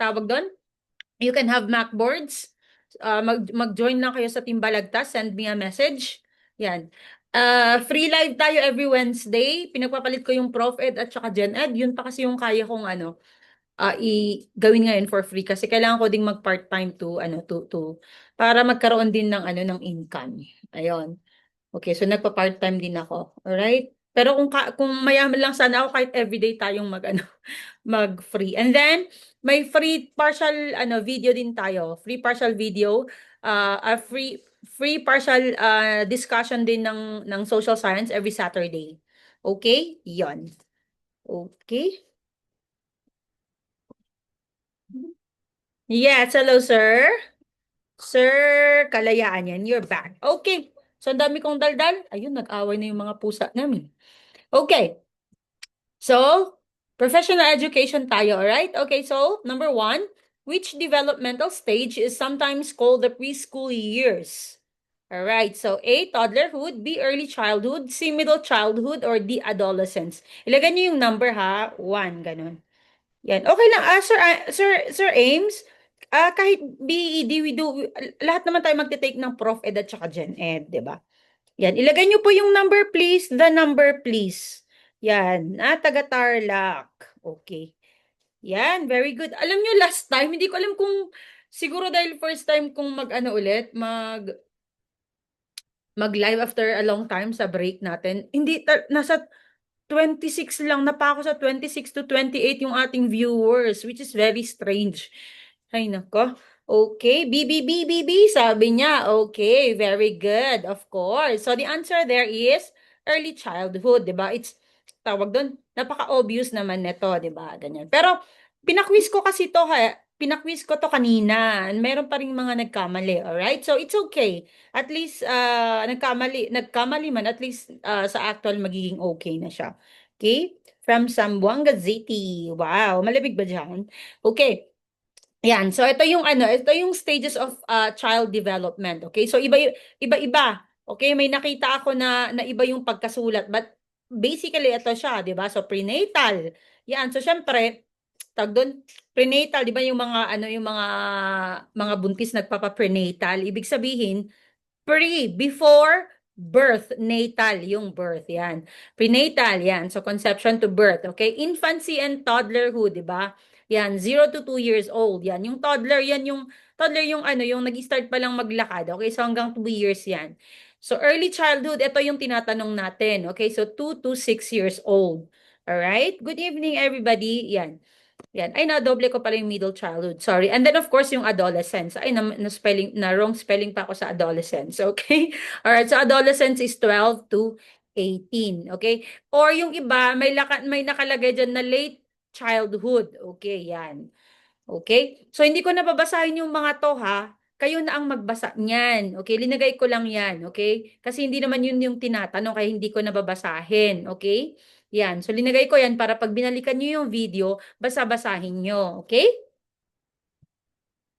tawag doon, you can have Macboards. Mag-join lang kayo sa Team Balagtas, send me a message. Yan. Free live tayo every Wednesday. Pinagpapalit ko yung Prof Ed at saka Gen Ed. Yun pa kasi yung kaya kong gawin ngayon for free kasi kailangan ko ding mag part-time to para magkaroon din ng ng income. Ayun. Okay, so nagpa-part-time din ako. Alright? Pero kung mayaman lang sana ako kahit everyday tayong mag-free. And then may free partial video din tayo. Free partial video, a free partial discussion din ng social science every Saturday. Okay? 'Yon. Okay? Yes, hello sir. Sir Kalayaan yan, you're back. Okay. So, ang dami kong daldal. Ayun, nag-away na yung mga pusa namin. Okay. So, professional education tayo, alright? Okay, so, number 1, which developmental stage is sometimes called the preschool years? Alright, so A, toddlerhood, B, early childhood, C, middle childhood, or D, adolescence. Ilagay niyo yung number ha, 1, ganun. Yan. Okay lang, Sir Ames, kahit BED, lahat naman tayo magte-take ng Prof Ed at saka Gen Ed, di ba? Yan. Ilagay niyo po yung number, please. The number, please. Yan. Taga Tarlac. Okay. Yan. Very good. Alam niyo, last time, hindi ko alam kung, siguro dahil first time kung ulit, mag-live after a long time sa break natin. Hindi, nasa 26 lang, napako sa 26 to 28 yung ating viewers, which is very strange. Ay, nako. Okay, B, sabi niya. Okay, very good, of course. So, the answer there is early childhood, di ba? It's, tawag doon, napaka-obvious naman nito, di ba? Ganyan. Pero, pinakwiz ko kasi to, pinakwiz ko to kanina. Meron pa rin mga nagkamali, alright? So, it's okay. At least, nagkamali man, at least sa actual magiging okay na siya. Okay? From Zamboanga City. Wow, malamig ba dyan? Okay. Yan. So ito yung ito yung stages of child development. Okay? So iba-iba. Okay? May nakita ako na iba yung pagkasulat, but basically ito siya, 'di ba? So prenatal. Yan. So syempre, tag doon prenatal, 'di ba yung mga yung mga buntis nagpapa-prenatal. Ibig sabihin, before birth, natal, yung birth, yan. Prenatal, yan. So, conception to birth, okay? Infancy and toddlerhood, di ba? Yan, 0 to 2 years old, yan. Yung toddler, yan yung, toddler yung yung nag-start pa lang maglakad, okay? So, hanggang 2 years yan. So, early childhood, ito yung tinatanong natin, okay? So, 2 to 6 years old. Alright? Good evening, everybody. Yan. Yan. Ay, na-double ko pala yung middle childhood. Sorry. And then, of course, yung adolescence. Ay, wrong spelling pa ako sa adolescence. Okay? Alright. So, adolescence is 12 to 18. Okay? Or yung iba, may nakalagay dyan na late childhood. Okay, yan. Okay? So, hindi ko nababasahin yung mga to, ha? Kayo na ang magbasa niyan. Okay? Linagay ko lang yan. Okay? Kasi hindi naman yun yung tinatanong, kaya hindi ko nababasahin. Okay? Yan. So, linagay ko yan para pag binalikan nyo yung video, basa-basahin nyo. Okay?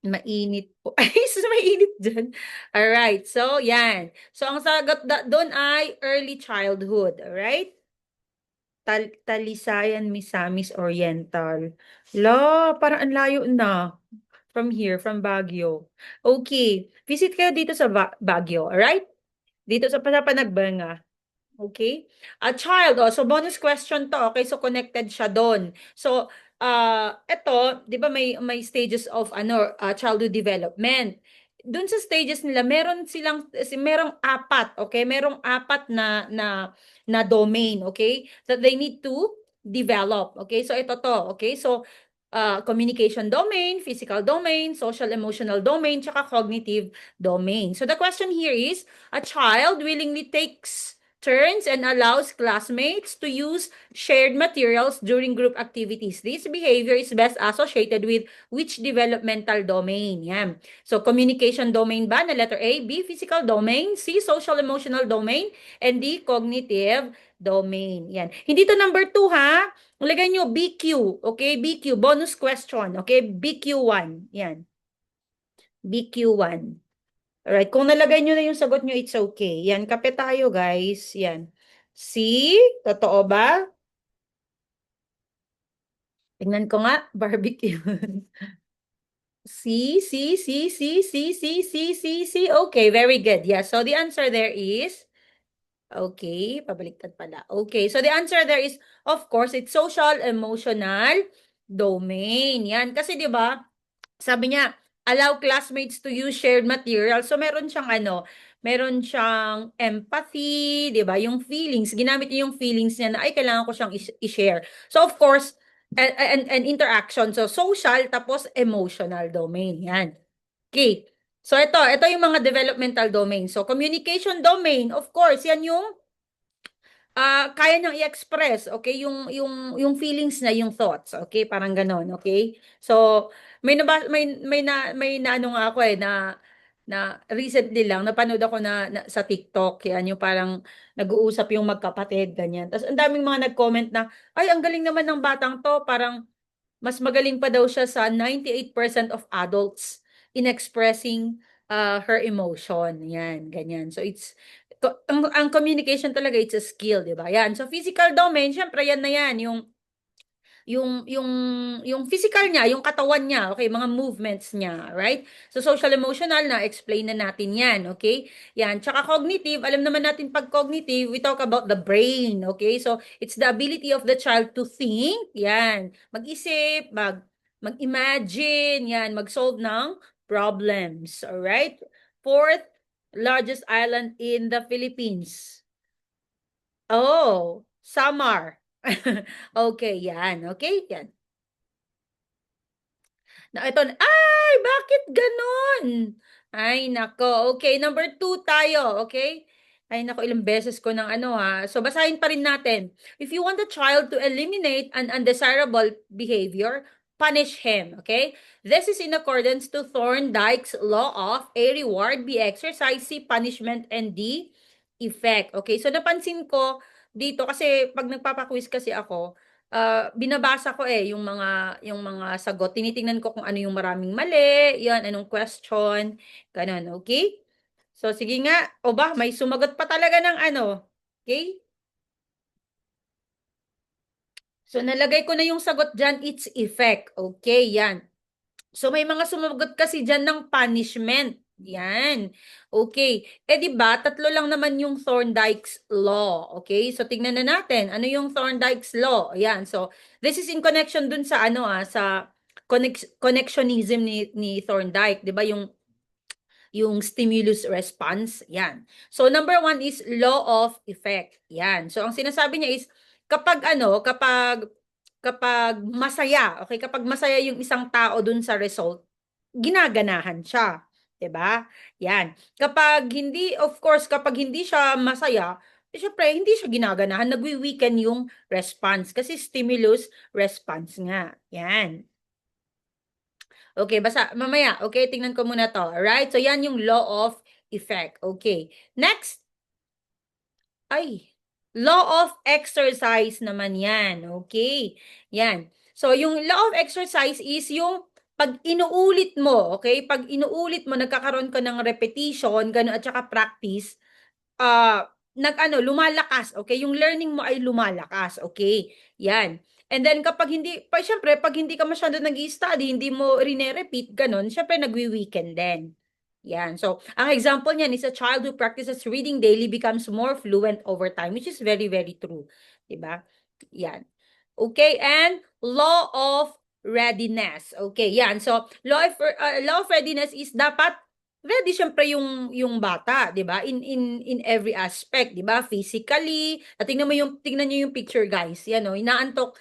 Mainit po. Ay, mainit dyan. Alright. So, yan. So, ang sagot doon ay early childhood. Alright? Talisayan, Misamis Oriental. La, parang ang layo na. From here, from Baguio. Okay. Visit kayo dito sa Baguio. Alright? Dito sa Panagbenga. Okay? A child, so bonus question to, okay? So connected siya doon. So, ito, 'di ba may stages of childhood development. Doon sa stages nila, merong apat, okay? Merong apat na domain, okay? That they need to develop, okay? So ito to, okay? So communication domain, physical domain, social emotional domain, tsaka cognitive domain. So the question here is, a child willingly takes turns and allows classmates to use shared materials during group activities. This behavior is best associated with which developmental domain? Yan. So, communication domain ba na letter A? B, physical domain. C, social emotional domain. And D, cognitive domain. Yan. Hindi to number 2, ha? Lagay nyo BQ. Okay? BQ. Bonus question. Okay? BQ1. Yan. BQ1. Alright, kung nalagay nyo na yung sagot nyo, it's okay. Yan, kape tayo, guys. Yan. See? Totoo ba? Tingnan ko nga, barbecue. See, see, see, see, see, see, see, see, see. Okay, very good. Yeah, so the answer there is, okay, pabaliktad pala. Okay, so the answer there is, of course, it's social emotional domain. Yan, kasi 'di ba? Sabi niya, allow classmates to use shared material. So meron siyang ano, meron siyang empathy, 'di ba? Yung feelings, ginamit niya yung feelings niya na ay kailangan ko siyang i-share. So of course, and interaction. So social tapos emotional domain. Yan. Okay. So ito yung mga developmental domain. So communication domain, of course, yan yung kaya niyang i-express, okay, yung feelings na, yung thoughts, okay, parang ganon, okay? So, may na ano nga ako na recently lang napanood ako sa TikTok, yan yung parang nag-uusap yung magkapatid ganyan. Tapos ang daming mga nag-comment na, ay, ang galing naman ng batang to, parang mas magaling pa daw siya sa 98% of adults in expressing her emotion. Yan, ganyan. So it's ang communication talaga, it's a skill, 'di ba? Yan. So physical domain, syempre yan na yan, yung yung yung physical niya, yung katawan niya, okay, mga movements niya, right? So social emotional na explain na natin 'yan, okay? Yan, tsaka cognitive, alam naman natin pag cognitive, we talk about the brain, okay? So it's the ability of the child to think, yan, mag-isip, mag-imagine, yan, mag-solve ng problems, all right? Fourth largest island in the Philippines. Oh, Samar. Okay, yan. Okay, yan. Na ito, ay, bakit ganon? Ay, nako. Okay, number 2 tayo, okay? Ay, nako, ilang beses ko ng ano ha. So, basahin pa rin natin. If you want a child to eliminate an undesirable behavior, punish him, okay? This is in accordance to Thorndike's law of A reward, B exercise, C punishment, and D effect. Okay, so napansin ko dito kasi pag nagpapaquiz kasi ako, binabasa ko yung mga sagot. Tinitingnan ko kung ano yung maraming mali, yan, anong question, ganun, okay? So, sige nga, o ba, may sumagot pa talaga ng ano, okay? So, nalagay ko na yung sagot dyan, its effect, okay, yan. So, may mga sumagot kasi dyan ng punishment. Yan. Okay. Eh, di ba, tatlo lang naman yung Thorndike's Law. Okay? So, tignan na natin. Ano yung Thorndike's Law? Yan. So, this is in connection dun sa sa connectionism ni Thorndike. Di ba, yung stimulus response, yan. So, number 1 is law of effect. Yan. So, ang sinasabi niya is, kapag masaya, okay, kapag masaya yung isang tao dun sa result, ginaganahan siya. 'Di ba? Yan. Kapag hindi, of course, kapag hindi siya masaya, syempre, hindi siya ginaganahan, nagwi-weaken yung response kasi stimulus response nga. Yan. Okay, basta mamaya. Okay, tingnan ko muna to. Alright? So, yan yung law of effect. Okay. Next. Ay, law of exercise naman yan. Okay. Yan. So, yung law of exercise is yung pag inuulit mo, okay? Pag inuulit mo, nagkakaroon ka ng repetition, gano'n, at saka practice, lumalakas, okay? Yung learning mo ay lumalakas, okay? Yan. And then kapag hindi, syempre, pag hindi ka masyado nag-i-study, hindi mo rine-repeat, ganun, syempre nagwi-weekend din. Yan. So, ang example niyan is a child who practices reading daily becomes more fluent over time, which is very, very true. Diba? Yan. Okay, and law of readiness. Okay, yan. So, law of readiness is dapat ready syempre yung bata, 'di ba? In every aspect, 'di ba? Physically, tingnan niyo yung picture, guys. Yan oh, inaantok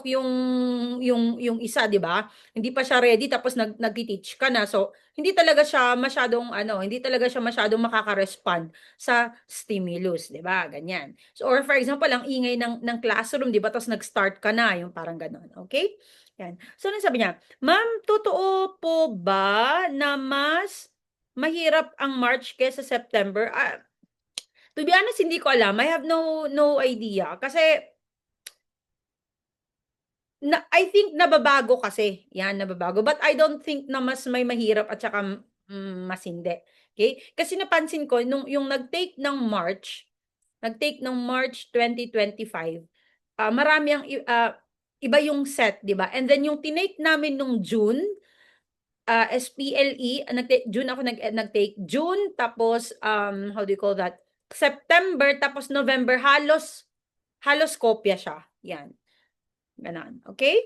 yung isa, 'di ba? Hindi pa siya ready tapos nagti-teach ka na. So, hindi talaga siya masyadong makaka-respond sa stimulus, 'di ba? Ganyan. So, or for example, ang ingay ng classroom, 'di ba? Tapos nag-start ka na, yung parang gano'n. Okay? Yan. So, ano sabi niya? Ma'am, totoo po ba na mas mahirap ang March kaysa September? To be honest, hindi ko alam. I have no idea. Kasi, I think nababago kasi. Yan, nababago. But I don't think na mas may mahirap at saka mas hindi. Okay? Kasi napansin ko, yung nag-take ng March 2025, marami ang iba yung set, di ba? And then yung tinake namin nung June, SPLE, June ako nag-take. June, tapos, how do you call that? September, tapos November, halos kopya siya. Yan. Ganon. Okay?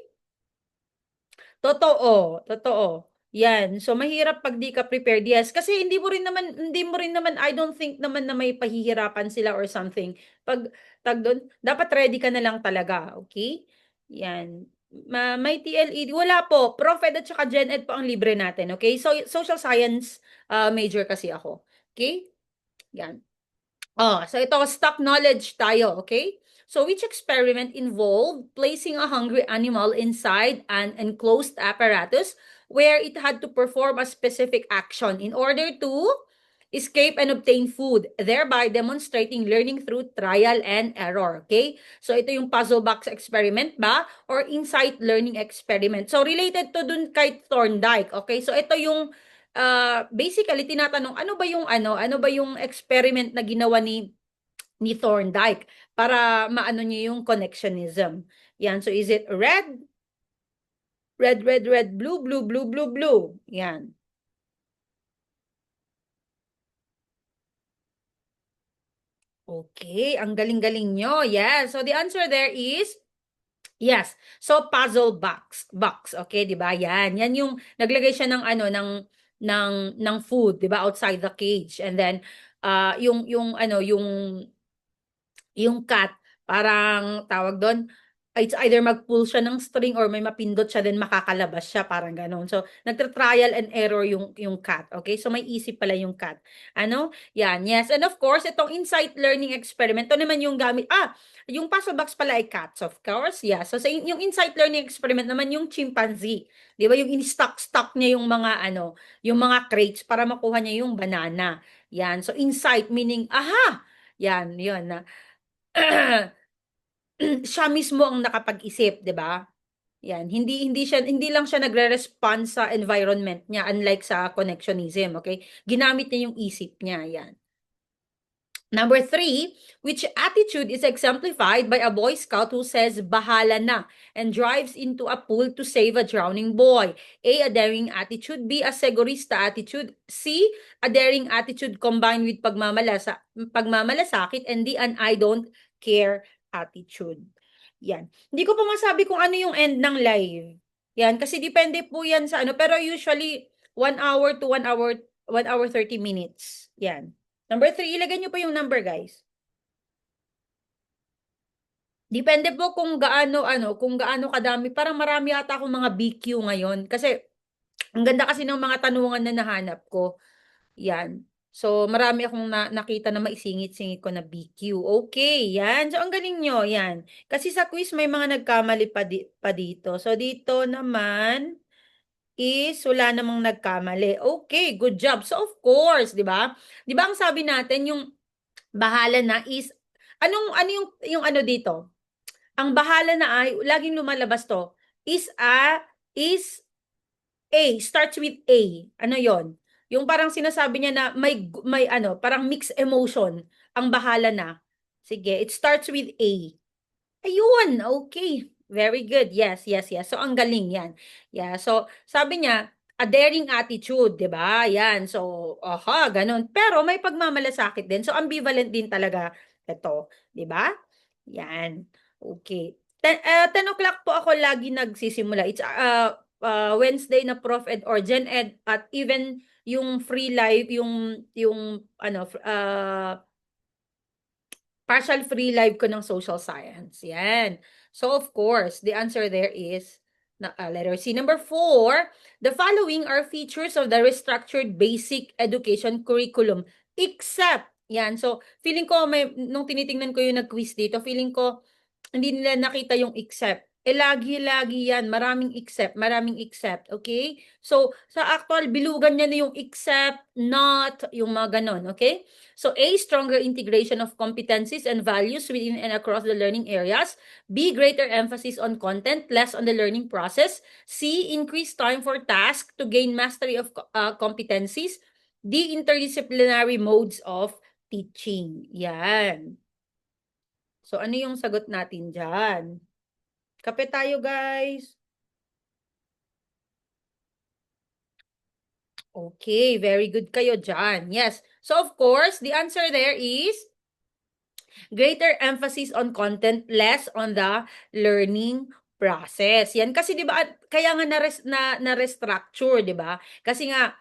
Totoo, totoo. Yan. So mahirap pag di ka prepared. Yes, kasi hindi mo rin naman I don't think naman na may pahihirapan sila or something. Pag tag doon, dapat ready ka na lang talaga, okay? Yan. May TLE, wala po. Prof Ed at saka Gen Ed po ang libre natin, okay? So social science major kasi ako. Okay? Yan. So ito, stock knowledge tayo, okay? So which experiment involved placing a hungry animal inside an enclosed apparatus where it had to perform a specific action in order to escape and obtain food, thereby demonstrating learning through trial and error, okay? So ito yung puzzle box experiment ba or insight learning experiment? So related to dun kay Thorndike, okay? So ito yung basically tinatanong ano ba yung experiment na ginawa ni Thorndike para maano niya yung connectionism. Yan, so is it red, blue? Yan. Okay, ang galing-galing nyo. Yes, so the answer there is yes. So puzzle box. Okay, 'di ba? Yan yung naglagay siya ng ano ng food, 'di ba? Outside the cage. And then yung cat, parang tawag doon, it's either mag-pull siya ng string or may mapindot siya then makakalabas siya, parang gano'n. So, nagtra-trial and error yung cat, okay? So, may isip pala yung cat. Ano? Yan, yes. And of course, itong insight learning experiment, ito naman yung gamit, yung puzzle box pala ay cats, of course. Yeah. So, yung insight learning experiment naman yung chimpanzee. Di ba? Yung in-stock niya yung mga crates para makuha niya yung banana. Yan. So, insight meaning, aha! Yan, yun na. Siya mismo ang nakapag-isip, 'di ba? Yan, hindi lang siya nagre-respond sa environment niya unlike sa connectionism, okay? Ginamit niya yung isip niya, yan. Number 3, which attitude is exemplified by a Boy Scout who says, bahala na, and drives into a pool to save a drowning boy? A daring attitude. B, a segurista attitude. C, a daring attitude combined with pagmamalasakit. And D, an I don't care attitude. Yan. Hindi ko pa masabi kung ano yung end ng live. Yan, kasi depende po yan sa ano. Pero usually, 1 hour to 1 hour 30 minutes. Yan. Number 3, ilagay nyo po yung number, guys. Depende po kung gaano kadami. Parang marami ata akong mga BQ ngayon. Kasi, ang ganda kasi ng mga tanungan na nahanap ko. Yan. So, marami akong nakita na maisingit-singit ko na BQ. Okay, yan. So, ang galing nyo, yan. Kasi sa quiz, may mga nagkamali pa dito. So, dito naman is wala namang nagkamali. Okay, good job. So, of course, di ba? Di ba ang sabi natin, yung bahala na is ano yung ano dito? Ang bahala na ay laging lumalabas to is A, starts with A. Ano 'yon? Yung parang sinasabi niya na may ano, parang mixed emotion ang bahala na. Sige, it starts with A. Ayun, okay. Very good. Yes, yes, yes. So, ang galing yan. Yeah, so, sabi niya, a daring attitude, di ba? Yan. So, ganun. Pero may pagmamalasakit din. So, ambivalent din talaga ito. Di ba? Yan. Okay. 10 o'clock po ako lagi nagsisimula. It's Wednesday na Prof Ed or Gen Ed at even yung free live, yung ano, partial free live ko ng social science. Yan. So, of course, the answer there is letter C. Number 4, the following are features of the restructured basic education curriculum except, yan. So, feeling ko, nung tinitingnan ko yung nag-quiz dito, feeling ko, hindi nila nakita yung except. Lagi-lagi yan. Maraming except. Okay? So, sa actual, bilugan niya na yung except, not, yung mga ganon. Okay? So, A, stronger integration of competencies and values within and across the learning areas. B, greater emphasis on content, less on the learning process. C, increased time for task to gain mastery of competencies. D, interdisciplinary modes of teaching. Yan. So, ano yung sagot natin dyan? Kape tayo, guys. Okay, very good kayo dyan. Yes. So, of course, the answer there is greater emphasis on content, less on the learning process. Yan kasi 'di ba kaya nga na restructure, 'di ba? Kasi nga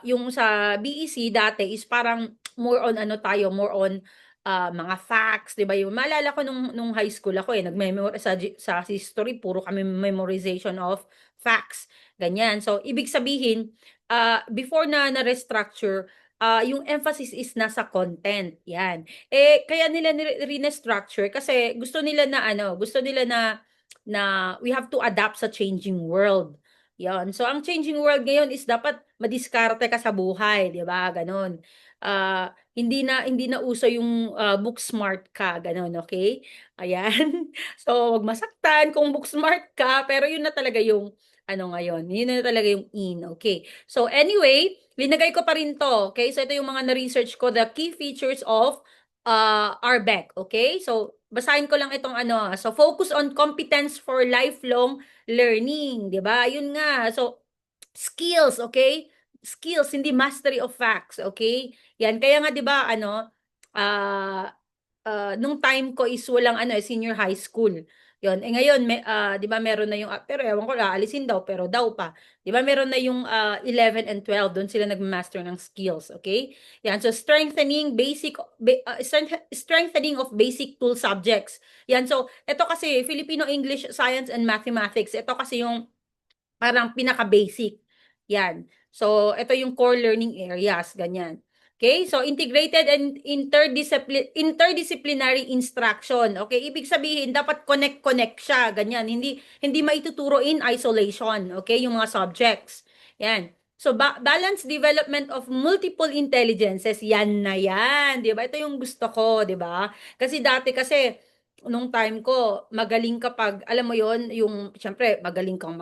yung sa BEC dati is parang more on ano tayo, more on mga facts, 'di ba? Yung maalala ko nung high school ako nagmemor sa history puro kami memorization of facts. Ganyan. So ibig sabihin before na restructure yung emphasis is nasa content. Yan. Kaya nila rine-structure kasi gusto nila na ano, gusto nila na we have to adapt sa changing world. Yan. So, ang changing world ngayon is dapat madiskarte ka sa buhay, 'di ba? Ganon. Hindi na uso yung book smart ka, ganon, okay? Ayan. So, wag masaktan kung book smart ka, pero yun na talaga yung ano ngayon, yun na talaga yung in, okay? So, anyway, linagay ko pa rin to, okay? So, ito yung mga na-research ko, the key features of RBEC, okay? So, basahin ko lang itong ano. So, focus on competence for lifelong learning, di ba? Yun nga. So, skills, okay? Skills, hindi mastery of facts, okay? Yan, kaya nga 'di ba ano, ah nung time ko is walang ano, senior high school. 'Yon. Ngayon 'di ba meron na yung pero ewan ko aalisin daw pero daw pa. 'Di ba meron na yung 11 and 12 doon sila nagma-master ng skills, okay? Yan. So strengthening of basic tool subjects. Yan. So ito kasi Filipino English, Science and Mathematics. Ito kasi yung parang pinaka-basic. Yan. So, ito yung core learning areas, ganyan. Okay? So, integrated and interdisciplinary instruction. Okay? Ibig sabihin, dapat connect-connect siya, ganyan. Hindi maituturo in isolation. Okay? Yung mga subjects. Yan. So, balanced development of multiple intelligences. Yan na yan. Di ba? Ito yung gusto ko, di ba? Kasi dati kasi, nung time ko, magaling kapag, alam mo yon yung, syempre, magaling kang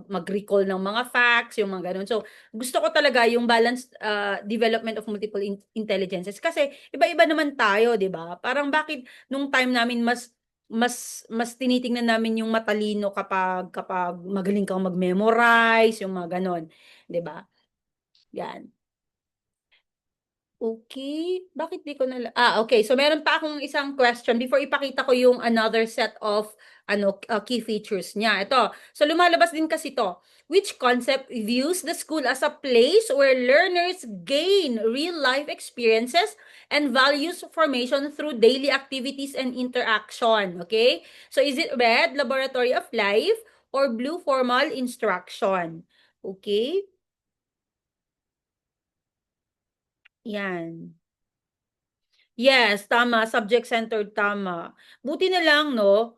mag-recall ng mga facts, yung mga ganun. So, gusto ko talaga yung balanced development of multiple intelligences. Kasi, iba-iba naman tayo, di ba? Parang bakit nung time namin mas tinitingnan namin yung matalino kapag magaling kang mag-memorize, yung mga ganun, 'di ba? Yan. Okay, bakit di ko okay. So meron pa akong isang question before ipakita ko yung another set of key features niya. Ito. So lumalabas din kasi to. Which concept views the school as a place where learners gain real life experiences and values formation through daily activities and interaction? Okay? So is it red, laboratory of life, or blue, formal instruction? Okay? Yan. Yes, tama, subject-centered, tama. Buti na lang 'no,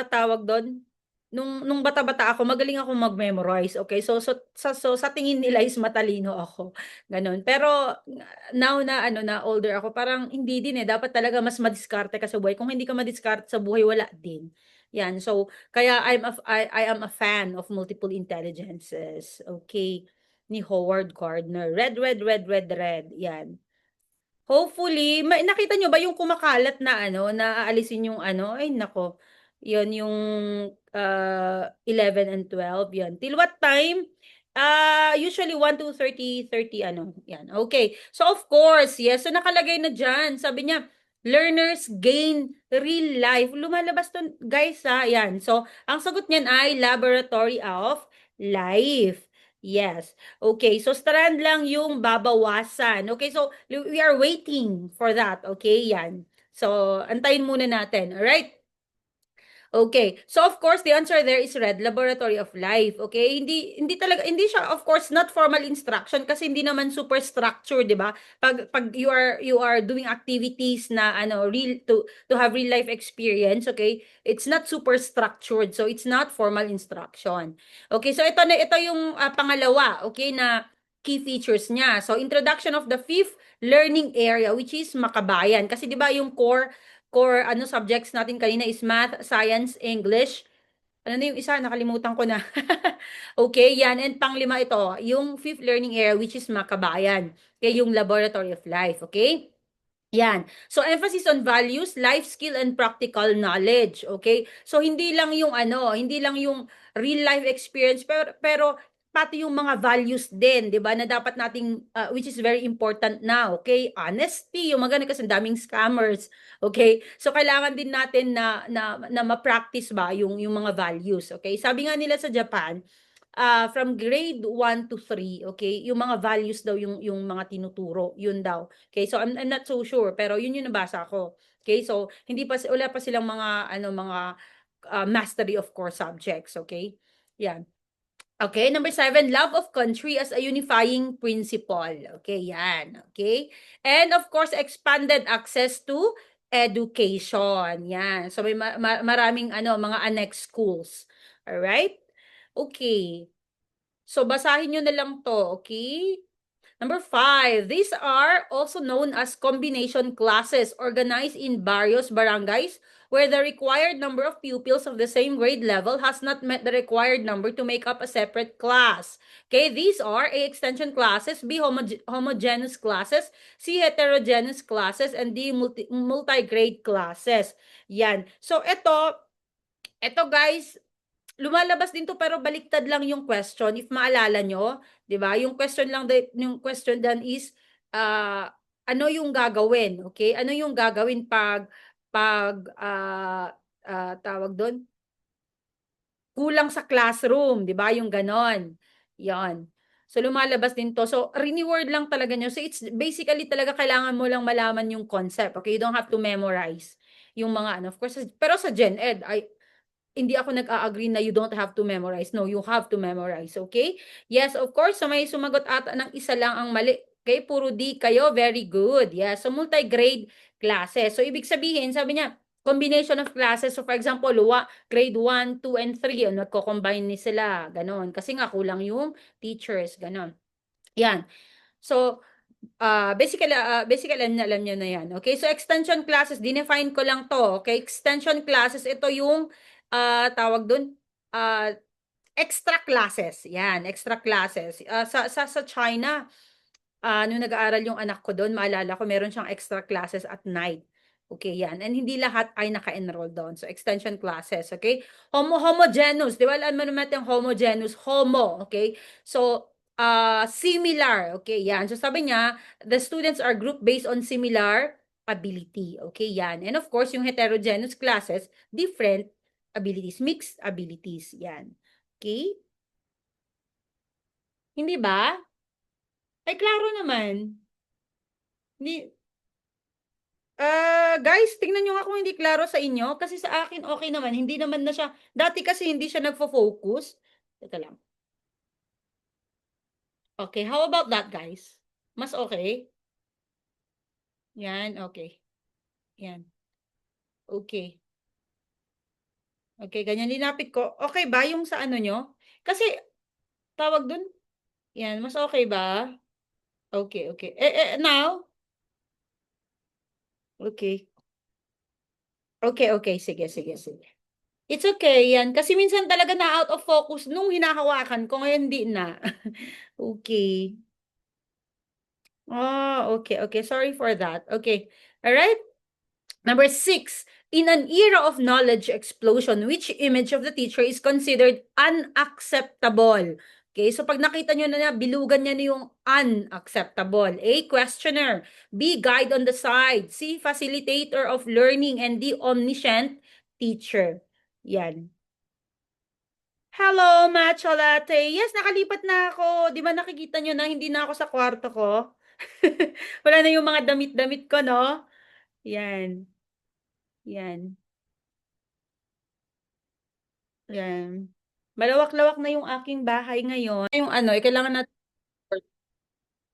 tawag dun, nung bata-bata ako magaling akong mag-memorize, okey. So sa tingin nila is matalino ako, gano'n. Pero now na ano na older ako parang hindi din, dapat talaga mas madiskarte ka sa buhay. Kung hindi ka madiskarte sa buhay wala din, 'yan. So kaya I am a fan of multiple intelligences, okay, ni Howard Gardner. Red, red, red, red, red, 'yan. Hopefully, nakita nyo ba yung kumakalat na ano, na aalisin yung ano, ay nako, yun yung 11 and 12, yun. Till what time? Usually 1 to 30 ano, yan. Okay. So of course, yes. So nakalagay na dyan. Sabi niya, learners gain real life. Lumalabas to, guys, ha. Yan. So, ang sagot niyan ay laboratory of life. Yes. Okay, so strand lang yung babawasan. Okay, so we are waiting for that. Okay, yan. So, antayin muna natin. Alright? Okay. So of course, the answer there is red, laboratory of life. Okay? Hindi talaga hindi siya of course not formal instruction kasi hindi naman super structure, 'di ba? Pag you are doing activities na ano real to have real life experience, okay? It's not super structured. So it's not formal instruction. Okay, so ito yung pangalawa, okay, na key features niya. So introduction of the fifth learning area which is makabayan. Kasi 'di ba yung core ano subjects natin kanina is math, science, English. Ano na yung isa? Nakalimutan ko na. Okay, yan. And panglima ito, yung fifth learning area which is makabayan. Okay, yung laboratory of life. Okay? Yan. So, emphasis on values, life skill, and practical knowledge. Okay? So, hindi lang yung hindi lang yung real life experience, pero pati yung mga values din, di ba, na dapat nating, which is very important now, okay? Honesty, yung mga ganun kasi ang daming scammers, okay? So, kailangan din natin na ma-practice ba yung mga values, okay? Sabi nga nila sa Japan, from grade 1 to 3, okay, yung mga values daw yung mga tinuturo, yun daw. Okay, so I'm not so sure, pero yun yung nabasa ko. Okay, so hindi pa wala pa silang mga mastery of core subjects, okay? Yan. Okay, number 7, love of country as a unifying principle. Okay, yan. Okay? And of course, expanded access to education. Yan. So may maraming mga annex schools. All right? Okay. So basahin nyo na lang to, okay? Number 5, these are also known as combination classes organized in various barangays where the required number of pupils of the same grade level has not met the required number to make up a separate class. Okay, these are A, extension classes, B, homogeneous classes, C, heterogeneous classes, and D, multi-grade classes. Yan. So, ito guys, lumalabas din to pero baliktad lang yung question if maalala nyo, 'di ba? Yung question dan is ano yung gagawin, okay? Ano yung gagawin pag tawag doon? Kulang sa classroom, 'di ba? Yung ganon. 'Yon. So lumalabas din to. So reword lang talaga nyo. So it's basically talaga kailangan mo lang malaman yung concept. Okay, you don't have to memorize yung mga of course, pero sa Gen Ed hindi ako nag-a-agree na you don't have to memorize. No, you have to memorize. Okay? Yes, of course. So may sumagot ata ng isa lang ang mali. Okay, puro D kayo. Very good. Yes. So multi-grade classes. So ibig sabihin, sabi niya, combination of classes. So for example, grade 1, 2, and 3. Nagko-combine ni sila. Ganon. Kasi nga kulang yung teachers. Ganon. Yan. So, basically alam niyo na yan. Okay, so extension classes, dinefine ko lang to. Okay, extension classes, ito yung tawag dun, extra classes. Yan, extra classes. Sa China, nung nag-aaral yung anak ko doon, maalala ko, meron siyang extra classes at night. Okay, yan. And hindi lahat ay naka-enroll doon. So, extension classes, okay? Homogeneous. Di ba? Alam mo naman yung homogeneous. Okay? So, similar. Okay, yan. So, sabi niya, the students are grouped based on similar ability. Okay, yan. And of course, yung heterogeneous classes, different abilities, mixed abilities. Yan. Okay? Hindi ba? Ay, klaro naman. Hindi, guys, tingnan nyo nga kung hindi klaro sa inyo. Kasi sa akin, okay naman. Hindi naman na siya, dati kasi hindi siya nagfo-focus. Teka lang. Okay, how about that, guys? Mas okay? Yan, okay. Yan. Okay. Okay, ganyan linapit ko. Okay ba yung sa ano nyo? Kasi, tawag dun. Yan, mas okay ba? Okay, okay. Now? Okay. Okay, okay. Sige, sige, sige. It's okay, yan. Kasi minsan talaga na out of focus nung hinahawakan ko, ngayon hindi na. Okay. Oh, okay, okay. Sorry for that. Okay. All right. Number 6, in an era of knowledge explosion, which image of the teacher is considered unacceptable? Okay, so pag nakita nyo na bilugan niya na yung unacceptable. A, questioner. B, guide on the side. C, facilitator of learning. And D, omniscient teacher. Yan. Hello, matcha latte. Yes, nakalipat na ako. Di ba nakikita nyo na hindi na ako sa kwarto ko? Wala na yung mga damit-damit ko, no? Yan. Yan. Yan. Malawak-lawak na yung aking bahay ngayon. Yung kailangan natin.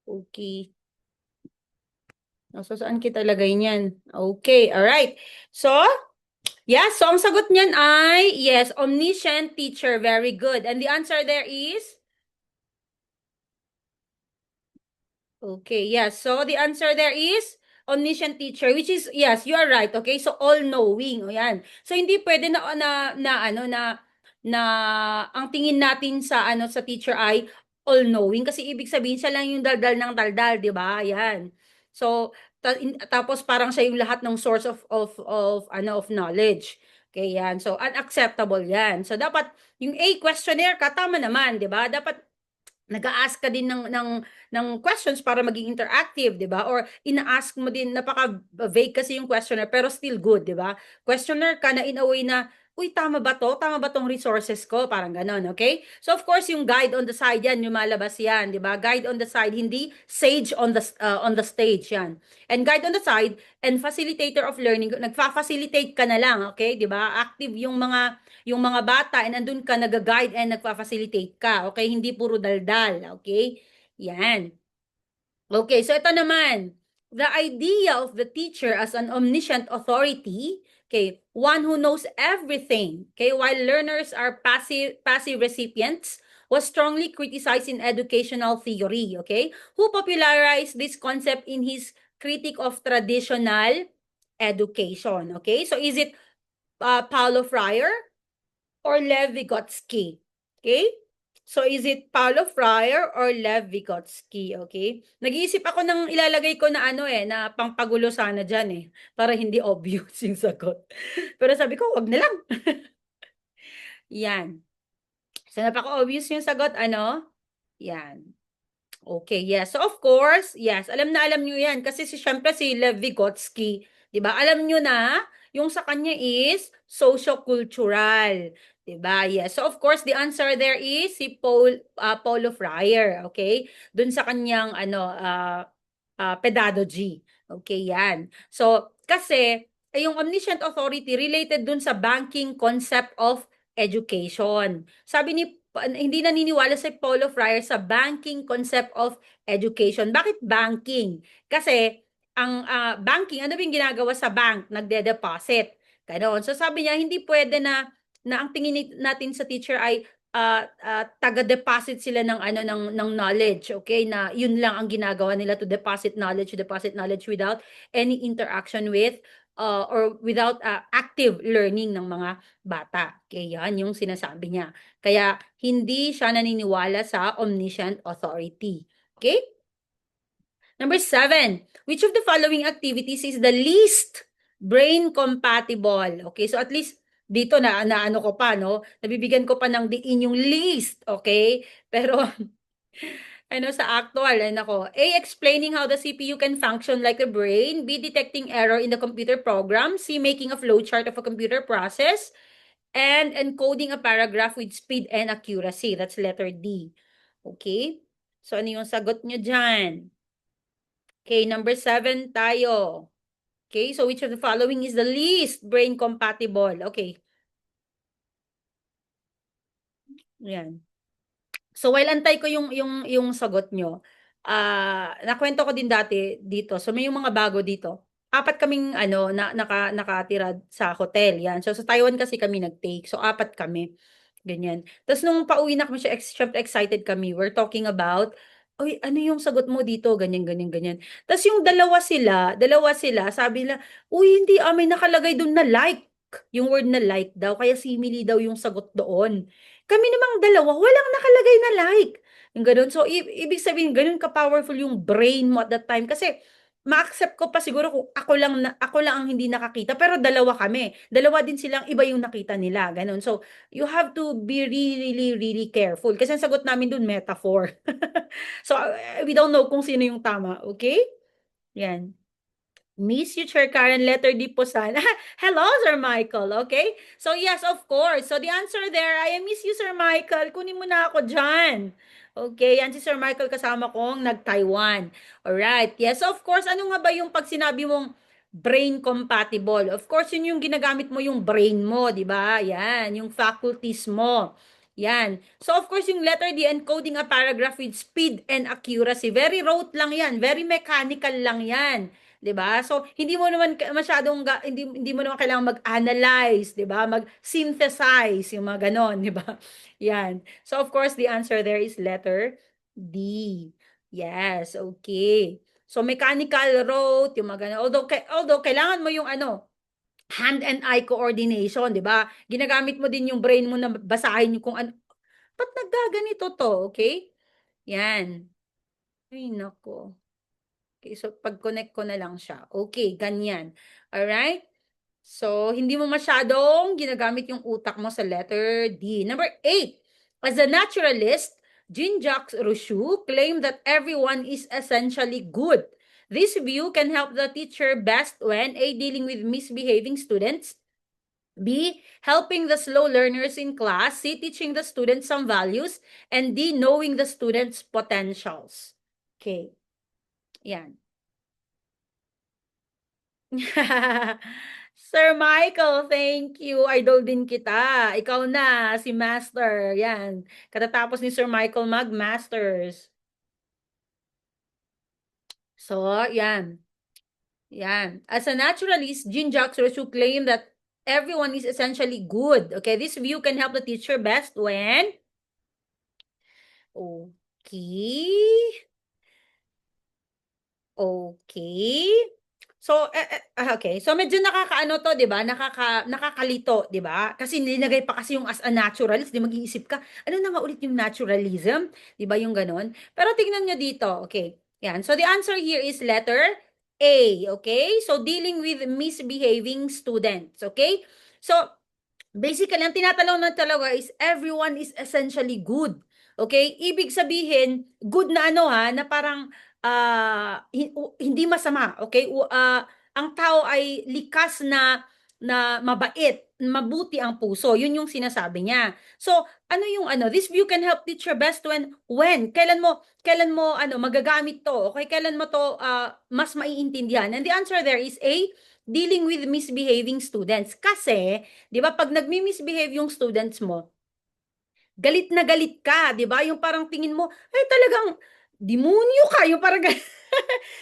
Okay. So, saan kita lagay niyan? Okay, alright. So, yeah, so ang sagot niyan ay, yes, omniscient teacher. Very good. And the answer there is? Okay, yes. So the answer there is omniscient teacher, which is, yes, you are right. Okay, so all-knowing. O yan. So hindi pwede na ang tingin natin sa teacher ay all-knowing kasi ibig sabihin siya lang yung daldal ng daldal, di ba? Yan. So Tapos parang siya yung lahat ng source of knowledge. Okay, yan. So unacceptable yan. So dapat yung A questionnaire ka tama naman, 'di ba? Dapat nag-a-ask ka din ng questions para maging interactive, 'di ba? Or ina-ask mo din, napaka-vague kasi yung questionnaire pero still good, 'di ba? Questionnaire ka na in a way na, uy, tama ba to? Tama ba tong resources ko? Parang ganon, okay? So of course, yung guide on the side yan, lumalabas yan, 'di ba? Guide on the side, hindi sage on the stage yan. And guide on the side and facilitator of learning, nagfa-facilitate ka na lang, okay? 'Di ba? Active yung mga bata and andun ka nag-guide and nagfa-facilitate ka. Okay? Hindi puro daldal. Okay? Yan. Okay, so ito naman. The idea of the teacher as an omniscient authority, okay, one who knows everything, okay, while learners are passive recipients, was strongly criticized in educational theory, okay? Who popularized this concept in his critique of traditional education, okay? So is it Paulo Freire or Lev Vygotsky? Okay? So, is it Paulo Freire or Lev Vygotsky? Okay? Nag-iisip ako ng ilalagay ko na na pangpagulo sana dyan para hindi obvious yung sagot. Pero sabi ko, wag na lang. Yan. So, napaka-obvious yung sagot, Yan. Okay, yes. So, of course, yes, alam na alam nyo yan. Kasi syempre si Lev Vygotsky, di ba? Alam nyo na, yung sa kanya is socio-cultural. Di ba? Yes. So, of course, the answer there is si Paulo Freire. Okay? Dun sa kanyang, pedagogy. Okay, yan. So, kasi, yung omniscient authority related dun sa banking concept of education. Sabi hindi naniniwala si Paulo Freire sa banking concept of education. Bakit banking? Kasi, ang banking, ano yung ginagawa sa bank? Nagde-deposit. Ganon. So, sabi niya, hindi pwede na ang tingin natin sa teacher ay taga-deposit sila ng knowledge, okay? Na yun lang ang ginagawa nila, to deposit knowledge without any interaction with or without active learning ng mga bata. Okay, yan yung sinasabi niya. Kaya hindi siya naniniwala sa omniscient authority. Okay? Number 7, which of the following activities is the least brain compatible? Okay, so at least dito na ano ko pa, no? Nabibigyan ko pa ng diin yung least, okay? Pero sa actual, nako. A, explaining how the CPU can function like a brain. B, detecting error in the computer program. C, making a flowchart of a computer process. And encoding a paragraph with speed and accuracy. That's letter D. Okay? So, ano yung sagot nyo dyan? Okay, number 7 tayo. Okay, so which of the following is the least brain compatible? Okay. Yan. So while antay ko yung sagot nyo, nakwento ko din dati dito. So may yung mga bago dito. Apat kaming nakatira sa hotel. Yan. So sa Taiwan kasi kami nag-take. So apat kami. Ganyan. Tapos nung pauwi na kami siya, syempre excited kami. We're talking about, uy, ano yung sagot mo dito? Ganyan, ganyan, ganyan. Tapos yung dalawa sila, sabi nila, uy, hindi, may nakalagay doon na like. Yung word na like daw, kaya simile daw yung sagot doon. Kami namang dalawa, walang nakalagay na like. Yung ganun. So, ibig sabihin, ganun ka-powerful yung brain mo at that time. Kasi, ma-accept ko pa siguro kung ako lang ang hindi nakakita, pero dalawa kami. Dalawa din silang iba yung nakita nila. Ganun. So, you have to be really, really, really careful. Kasi ang sagot namin dun, metaphor. So, we don't know kung sino yung tama. Okay? Yan. Miss you, Chair Karen. Letter D po sana. Hello, Sir Michael. Okay? So, yes, of course. So, the answer there, I miss you, Sir Michael. Kunin mo na ako dyan. Okay, yan si Sir Michael kasama kong nag-Taiwan. Alright. Yes, of course. Ano nga ba yung pag sinabi mong brain compatible? Of course, yun yung ginagamit mo yung brain mo, di ba? Yan, yung faculties mo. Yan. So, of course, yung letter D, encoding a paragraph with speed and accuracy. Very rote lang yan. Very mechanical lang yan. 'Di ba? So, hindi mo naman masyadong hindi mo naman kailangang mag-analyze, 'di ba? Mag-synthesize, yung mga ganon, 'di ba? Yan. So, of course, the answer there is letter D. Yes, okay. So, mechanical rote, yung mga ganon. Although kailangan mo yung hand and eye coordination, 'di ba? Ginagamit mo din yung brain mo na basahin yung kung ano, ba't naggaganito to, okay? Yan. Ay, nako. Okay, so pag-connect ko na lang siya. Okay, ganyan. Alright? So, hindi mo masyadong ginagamit yung utak mo sa letter D. Number 8. As a naturalist, Jean-Jacques Rousseau claimed that everyone is essentially good. This view can help the teacher best when A. Dealing with misbehaving students, B. Helping the slow learners in class, C. Teaching the students some values, and D. Knowing the students' potentials. Okay, yan. Sir Michael, thank you. Idol din kita. Ikaw na, si Master. Yan. Katatapos ni Sir Michael mag-masters. So, yan. Yan. As a naturalist, Jean-Jacques Rousseau claimed that everyone is essentially good. Okay, this view can help the teacher best when... Okay. Okay. So, okay. So, medyo nakakaano to, di ba? Nakakalito, di ba? Kasi nilagay pa kasi yung as a naturalist, di mag-iisip ka, ano na nga ulit yung naturalism? Di ba yung ganon? Pero tingnan nyo dito, okay. Yan. So, the answer here is letter A, okay? So, dealing with misbehaving students, okay? So, basically, ang tinatanong ng talaga is everyone is essentially good. Okay? Ibig sabihin, good na ano ha, na parang hindi masama. Okay? Ang tao ay likas na mabait, mabuti ang puso. Yun yung sinasabi niya. So, ano yung ano, this view can help teacher best when kailan mo ano magagamit to, okay? Kailan mo to mas maiintindihan. And the answer there is A, dealing with misbehaving students. Kasi 'di ba pag nagmi-misbehave yung students mo, galit na galit ka, 'di ba? Yung parang tingin mo, ay talagang demonyo ka, yung parang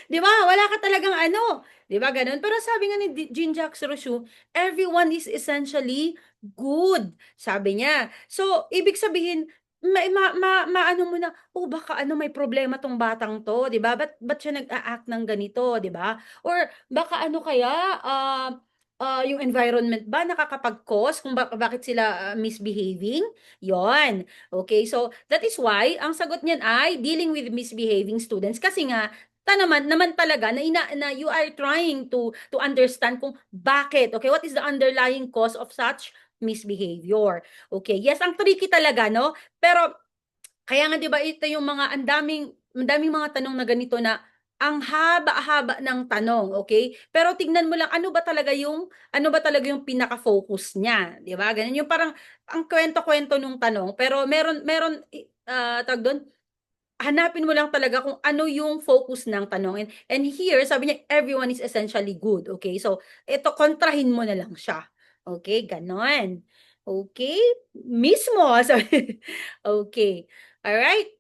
'di ba? Wala ka talagang ano, 'di ba gano'n? Pero sabi nga ni Jean-Jacques Rousseau, everyone is essentially good, sabi niya. So, ibig sabihin, maano mo na, oh baka ano may problema tong batang 'to, 'di ba? Ba't siya nag-a-act ng ganito, 'di ba? Or baka ano kaya, yung environment ba nakakapag-cause kung bakit sila misbehaving? Yon. Okay, so that is why ang sagot niyan ay dealing with misbehaving students kasi nga naman talaga na you are trying to understand kung bakit, okay, what is the underlying cause of such misbehavior. Okay, yes, ang tricky talaga, no? Pero kaya nga 'di ba ito yung mga ang daming mga tanong na ganito na ang haba-haba ng tanong, okay? Pero tignan mo lang ano ba talaga yung pinaka-focus niya, 'di ba? Ganun yung parang ang kwento-kwento nung tanong pero meron tawag dun, hanapin mo lang talaga kung ano yung focus ng tanong. And here, sabi niya, everyone is essentially good. Okay? So, ito, kontrahin mo na lang siya. Okay? Ganon. Okay? Mismo. Sabi. Okay. Alright.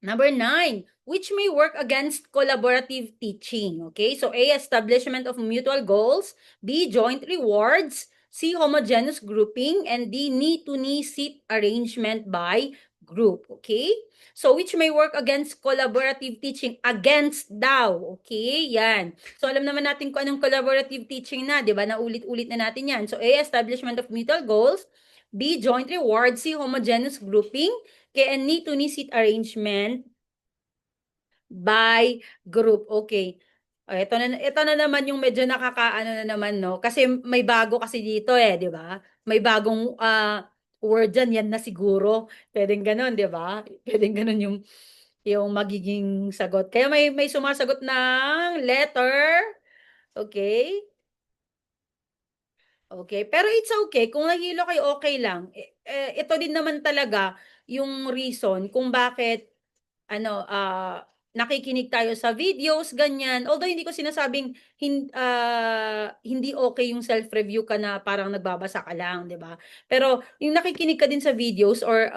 Number 9, which may work against collaborative teaching. Okay, so A, establishment of mutual goals, B, joint rewards, C, homogeneous grouping, and D, knee-to-knee seat arrangement by group. Okay, so which may work against collaborative teaching. Against daw. Okay, yan. So alam naman natin kung anong collaborative teaching na, di ba? Naulit-ulit na natin yan. So A, establishment of mutual goals, B, joint rewards, C, homogeneous grouping, kaya knee-to-knee seat arrangement by group. Okay. Ito na naman yung medyo nakakaano na naman, no? Kasi may bago kasi dito eh, di ba? May bagong word dyan, yan na siguro. Pwedeng ganun, di ba? Pwedeng ganun yung magiging sagot. Kaya may sumasagot ng letter. Okay? Okay, pero it's okay kung nahilo kayo, okay lang. Ito din naman talaga yung reason kung bakit ano, nakikinig tayo sa videos, ganyan. Although hindi ko sinasabing hindi okay yung self-review ka na parang nagbabasa ka lang, 'di ba? Pero yung nakikinig ka din sa videos or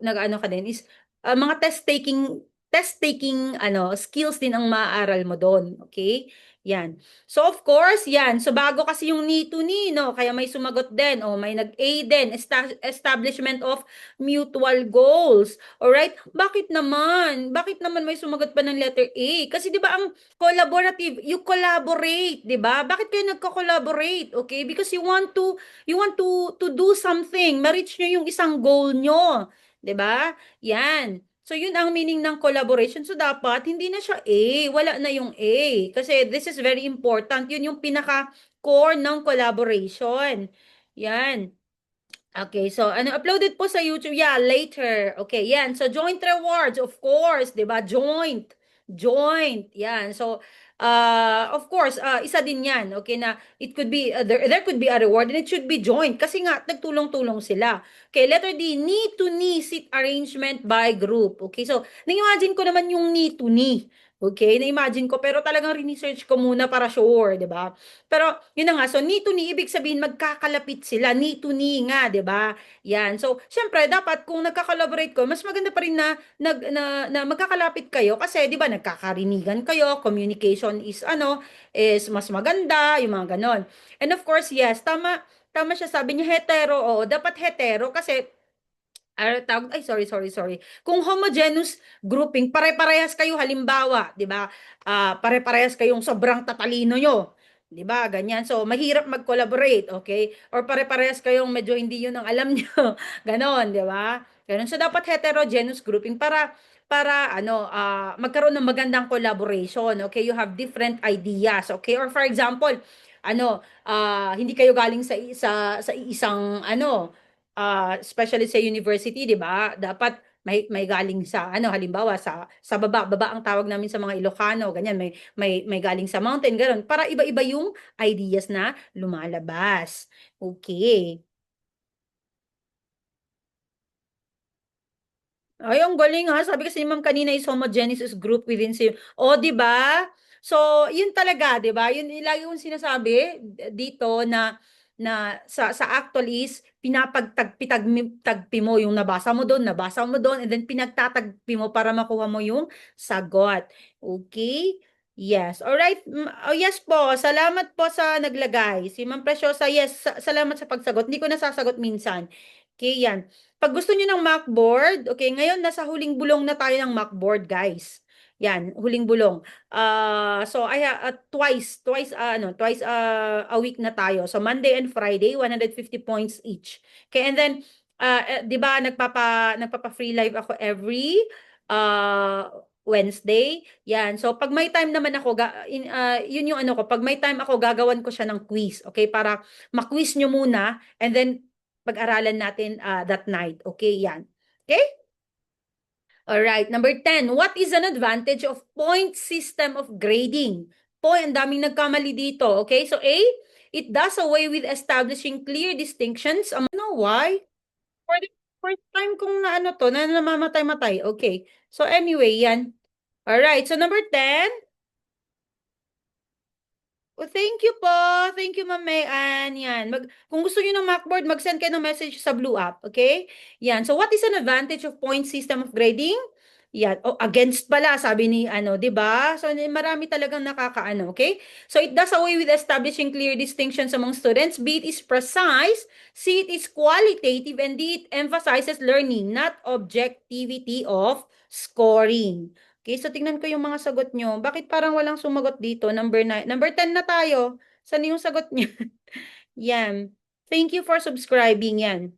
nag-ano ka din is mga test taking ano, skills din ang maaaral mo doon, okay? Yan. So of course, yan. So bago kasi yung ni to ni, no? Kaya may sumagot din. O may nag-A din. Establishment of mutual goals. Alright? Bakit naman? Bakit naman may sumagot pa ng letter A? Kasi 'di ba ang collaborative, you collaborate, 'di ba? Bakit kayo nagko-collaborate? Okay? Because you want to do something. Ma-reach nyo yung isang goal nyo, 'di ba? Yan. So, yun ang meaning ng collaboration. So, dapat hindi na siya A. Wala na yung A. Kasi this is very important. Yun yung pinaka-core ng collaboration. Yan. Okay, so ano, uploaded po sa YouTube. Yeah, later. Okay, yan. So, joint rewards, of course, 'di ba? Joint. Joint. Yan. So, of course, isa din yan. Okay, na it could be, there could be a reward and it should be joint. Kasi nga, nagtulong-tulong sila. Okay, letter D, knee-to-knee seat arrangement by group. Okay, so, na-imagine ko naman yung knee-to-knee. Okay, na-imagine ko, pero talagang research ko muna para sure, 'di ba? Pero, yun na nga, so knee to knee, ibig sabihin magkakalapit sila, knee to knee nga, di ba? Yan. So, syempre, dapat kung nagka-collaborate ko, mas maganda pa rin na, na magkakalapit kayo kasi, di ba, nagkakarinigan kayo, communication is, is mas maganda, yung mga ganon. And of course, yes, tama siya, sabi niya hetero, oo, dapat hetero kasi tawag, ay, sorry. Kung homogeneous grouping, pare-parehas kayo, halimbawa, di ba? Pare-parehas kayong sobrang tatalino nyo. Di ba? Ganyan. So, mahirap mag-collaborate, okay? Or pare-parehas kayong medyo hindi yun ang alam nyo. Ganon, di ba? Ganon. So, dapat heterogeneous grouping para magkaroon ng magandang collaboration, okay? You have different ideas, okay? Or for example, hindi kayo galing sa isang especially sa university, 'di ba? Dapat may galing sa halimbawa sa baba ang tawag namin sa mga Ilocano, ganyan, may galing sa mountain, gano'n, para iba-iba yung ideas na lumalabas. Okay. Ay, ang galing ha. Sabi kasi ni Ma'am kanina is homogeneous group within O, di ba? So, yun talaga, di ba? Yun yung lagi kong sinasabi dito na sa actual is pinapagtagpi mo yung nabasa mo doon, and then pinagtatagpi mo para makuha mo yung sagot. Okay? Yes. All right. Oh, yes po. Salamat po sa naglagay. Si Ma'am Preciosa, yes. Salamat sa pagsagot. Hindi ko nasasagot minsan. Okay, yan. Pag gusto niyo ng mockboard, okay, ngayon nasa huling bulong na tayo ng mockboard, guys. Yan, huling bulong. So twice a week na tayo. So Monday and Friday, 150 points each. Okay, and then 'di ba nagpapa-free live ako every Wednesday. Yan. So pag may time naman ako, yun yung ko, pag may time ako, gagawan ko siya ng quiz, okay? Para ma-quiz nyo muna and then pag-aralan natin that night. Okay, yan. Okay? All right. Number 10. What is an advantage of point system of grading? Ang daming nagkamali dito. Okay, so A, it does away with establishing clear distinctions. You know why? For the first time kong na namamatay-matay. Okay. So anyway, yan. All right. So number 10, oh, thank you po. Thank you, Ma'am Mayan. Yan. Kung gusto niyo ng Macboard, mag-send kayo ng message sa Blue App. Okay? Yan. So, what is an advantage of point system of grading? Yan. Oh, against pala, sabi ni, 'di ba? So, marami talagang nakakaano, okay? So, it does away with establishing clear distinctions among students. B, it is precise. C, it is qualitative. And D, it emphasizes learning, not objectivity of scoring. Okay, so tingnan ko yung mga sagot nyo. Bakit parang walang sumagot dito? Number 9. Number 10 na tayo. Saan yung sagot niyo? Yan. Thank you for subscribing yan.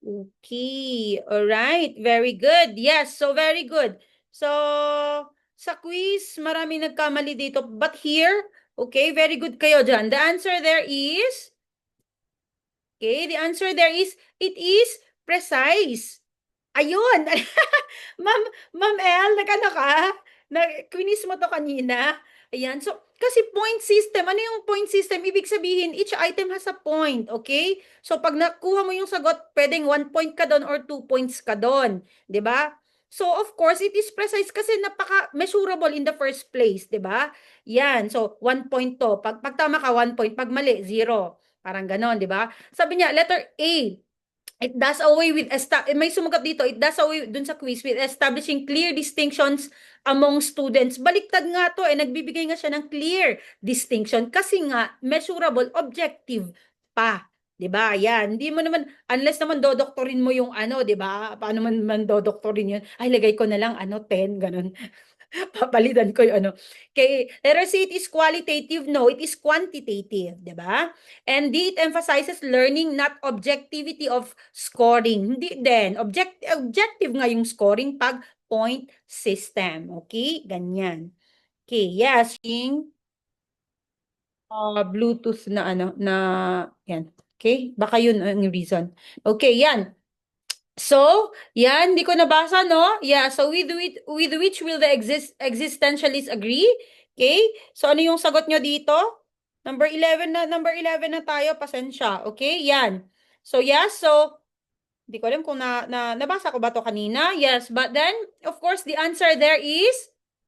Okay. All right. Very good. Yes, so very good. So, sa quiz, marami nagkamali dito. But here, okay, very good kayo dyan. The answer there is, okay, the answer there is, it is precise. Ayun. Ma'am, Ma'am El, nag-ano ka? Quinis mo to kanina. Ayan. So, kasi point system, ano yung point system? Ibig sabihin, each item has a point, okay? So, pag nakuha mo yung sagot, pwedeng 1 point ka doon or 2 points ka doon. 'Di ba? So, of course, it is precise kasi napaka-measurable in the first place, 'di ba? Yan. So, 1 point to. Pag tama ka, 1 point. Pag mali, 0. Parang ganon, 'di ba? Sabi niya, letter A, it does away with may sumagot dito, it does away dun sa quiz with establishing clear distinctions among students. Baliktad nga to, nagbibigay nga siya ng clear distinction kasi nga measurable, objective pa. 'Di ba? Yan, hindi mo naman unless naman dodoktorin mo yung 'di ba? Paano man dodoktorin 'yun? Ay, lagay ko na lang 10 ganun. Papalitan ko yung ano. Okay, letter C, it is qualitative. No, it is quantitative, di ba? And D, it emphasizes learning, not objectivity of scoring. Hindi din. Objective nga yung scoring pag point system. Okay, ganyan. Okay, yes, yung Bluetooth na ano, na, yan. Okay, baka yun ang reason. Okay, yan. So, yan, hindi ko nabasa, no? Yeah, so with which will the existentialists agree? Okay? So, ano yung sagot nyo dito? Number 11 na tayo, pasensya. Okay? Yan. So, yes, so, hindi ko alam kung nabasa ko ba to kanina. Yes, but then, of course, the answer there is,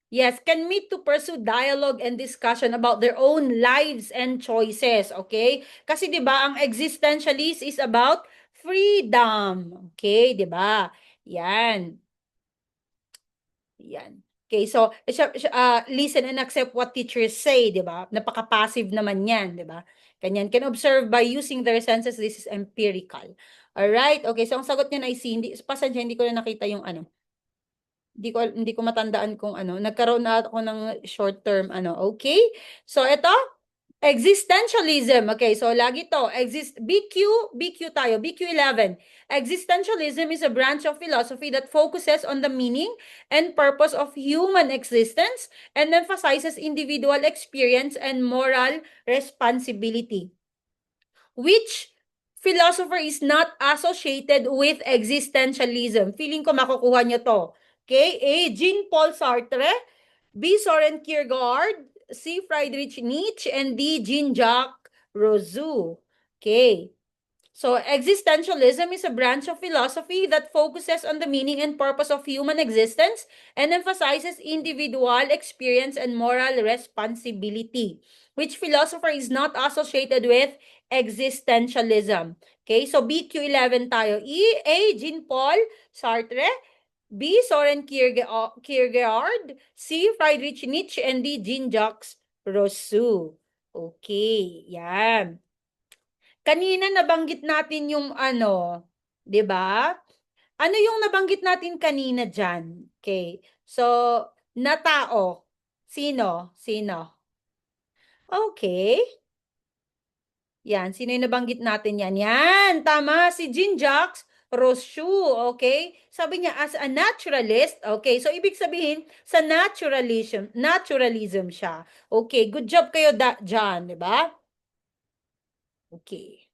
yes, can meet to pursue dialogue and discussion about their own lives and choices. Okay? Kasi, di ba, ang existentialist is about freedom. Okay, di ba? Yan. Yan. Okay, so listen and accept what teachers say, di ba? Napaka-passive naman yan, di ba? Ganyan. Can observe by using their senses. This is empirical. Alright? Okay, so ang sagot niya ay C. Hindi, pasensya, hindi ko na nakita yung ano. Hindi ko matandaan kung ano. Nagkaroon na ako ng short term ano. Okay? So ito, existentialism. Okay, so lagi to. BQ tayo. BQ11. Existentialism is a branch of philosophy that focuses on the meaning and purpose of human existence and emphasizes individual experience and moral responsibility. Which philosopher is not associated with existentialism? Feeling ko makukuha nyo to. Okay, A. Jean-Paul Sartre, B. Soren Kierkegaard, C. Friedrich Nietzsche, and D. Jean-Jacques Rousseau. Okay. So, existentialism is a branch of philosophy that focuses on the meaning and purpose of human existence and emphasizes individual experience and moral responsibility. Which philosopher is not associated with existentialism? Okay, so BQ11 tayo. A. Jean-Paul Sartre, B. Soren Kierkegaard, C. Friedrich Nietzsche, and D. Jean-Jacques Rousseau. Okay, yan. Kanina nabanggit natin yung ano, 'di ba? Ano yung nabanggit natin kanina diyan? Okay. So, na tao. Sino? Sino? Okay. Yan, sino yung nabanggit natin yan? Yan, tama, si Jean-Jacques Rousseau, okay? Sabi niya, as a naturalist, okay, so ibig sabihin, sa naturalism siya. Okay, good job kayo dyan, di ba? Okay.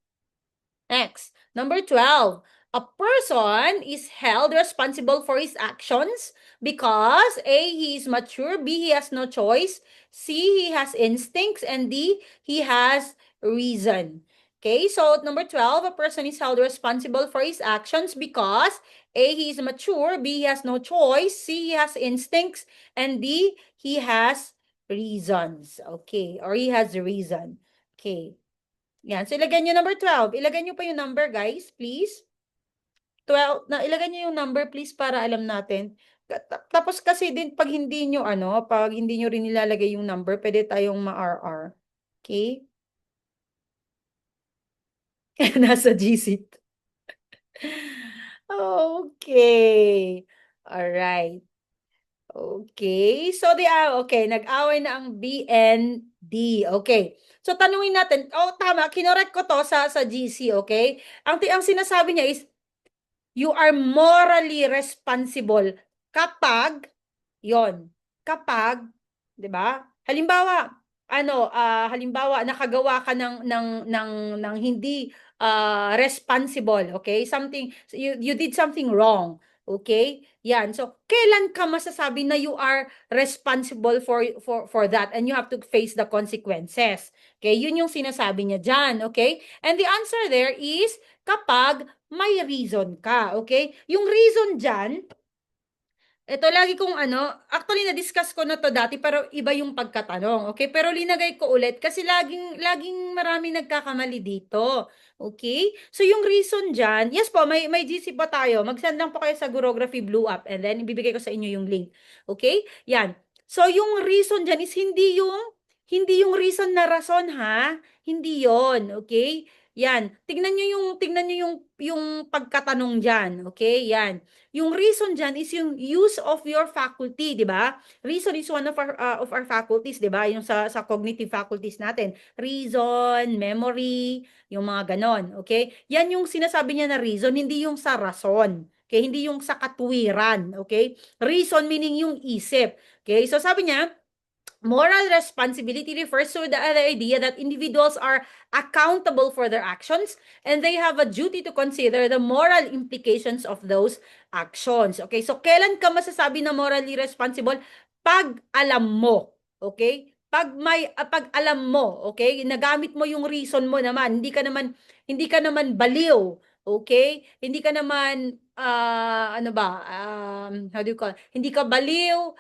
Next, number 12. A person is held responsible for his actions because A, he is mature, B, he has no choice, C, he has instincts, and D, he has reason. Okay, so number 12, a person is held responsible for his actions because A, he is mature, B, he has no choice, C, he has instincts, and D, he has reasons. Okay, or he has reason. Okay. Yan. So, ilagay nyo number 12. Ilagay nyo pa yung number, guys, please. 12. Ilagay nyo yung number, please, para alam natin. Tapos kasi din, pag hindi nyo, pag hindi nyo rin nilalagay yung number, pwede tayong ma-RR. Okay? Nasa GC. Okay. Alright. Okay. So, okay, nag-away na ang B and D. Okay. So, tanungin natin, tama, kinorek ko to sa GC, okay? Ang sinasabi niya is, you are morally responsible kapag, kapag, 'di ba? Halimbawa, halimbawa nakagawa ka ng hindi responsible, okay? Something you did something wrong. Okay? Yan. So, kailan ka masasabi na you are responsible for that and you have to face the consequences? Okay? Yun yung sinasabi niya diyan, okay? And the answer there is kapag may reason ka, okay? Yung reason diyan, ito lagi kong actually na-discuss ko na to dati pero iba yung pagkatanong, okay? Pero linagay ko ulit kasi laging maraming nagkakamali dito. Okay? So yung reason diyan, yes po, may GC pa tayo. Mag-send lang po kayo sa Gurography Blue Up and then ibibigay ko sa inyo yung link. Okay? Yan. So yung reason diyan is hindi yung reason na rason ha. Hindi 'yon, okay? Yan, tingnan niyo yung pagkatanong diyan, okay? Yan. Yung reason diyan is yung use of your faculty, 'di ba? Reason is one of our faculties, 'di ba? Yung sa cognitive faculties natin. Reason, memory, yung mga ganon, okay? Yan yung sinasabi niya na reason, hindi yung sa rason. Okay, hindi yung sa katwiran, okay? Reason meaning yung isip. Okay? So sabi niya, moral responsibility refers to the idea that individuals are accountable for their actions and they have a duty to consider the moral implications of those actions. Okay, so kailan ka masasabi na morally responsible? Pag alam mo, okay? Pag alam mo, okay? Nagamit mo yung reason mo naman, hindi ka naman baliw, okay? Hindi ka naman ano ba? How do you call? Hindi ka baliw,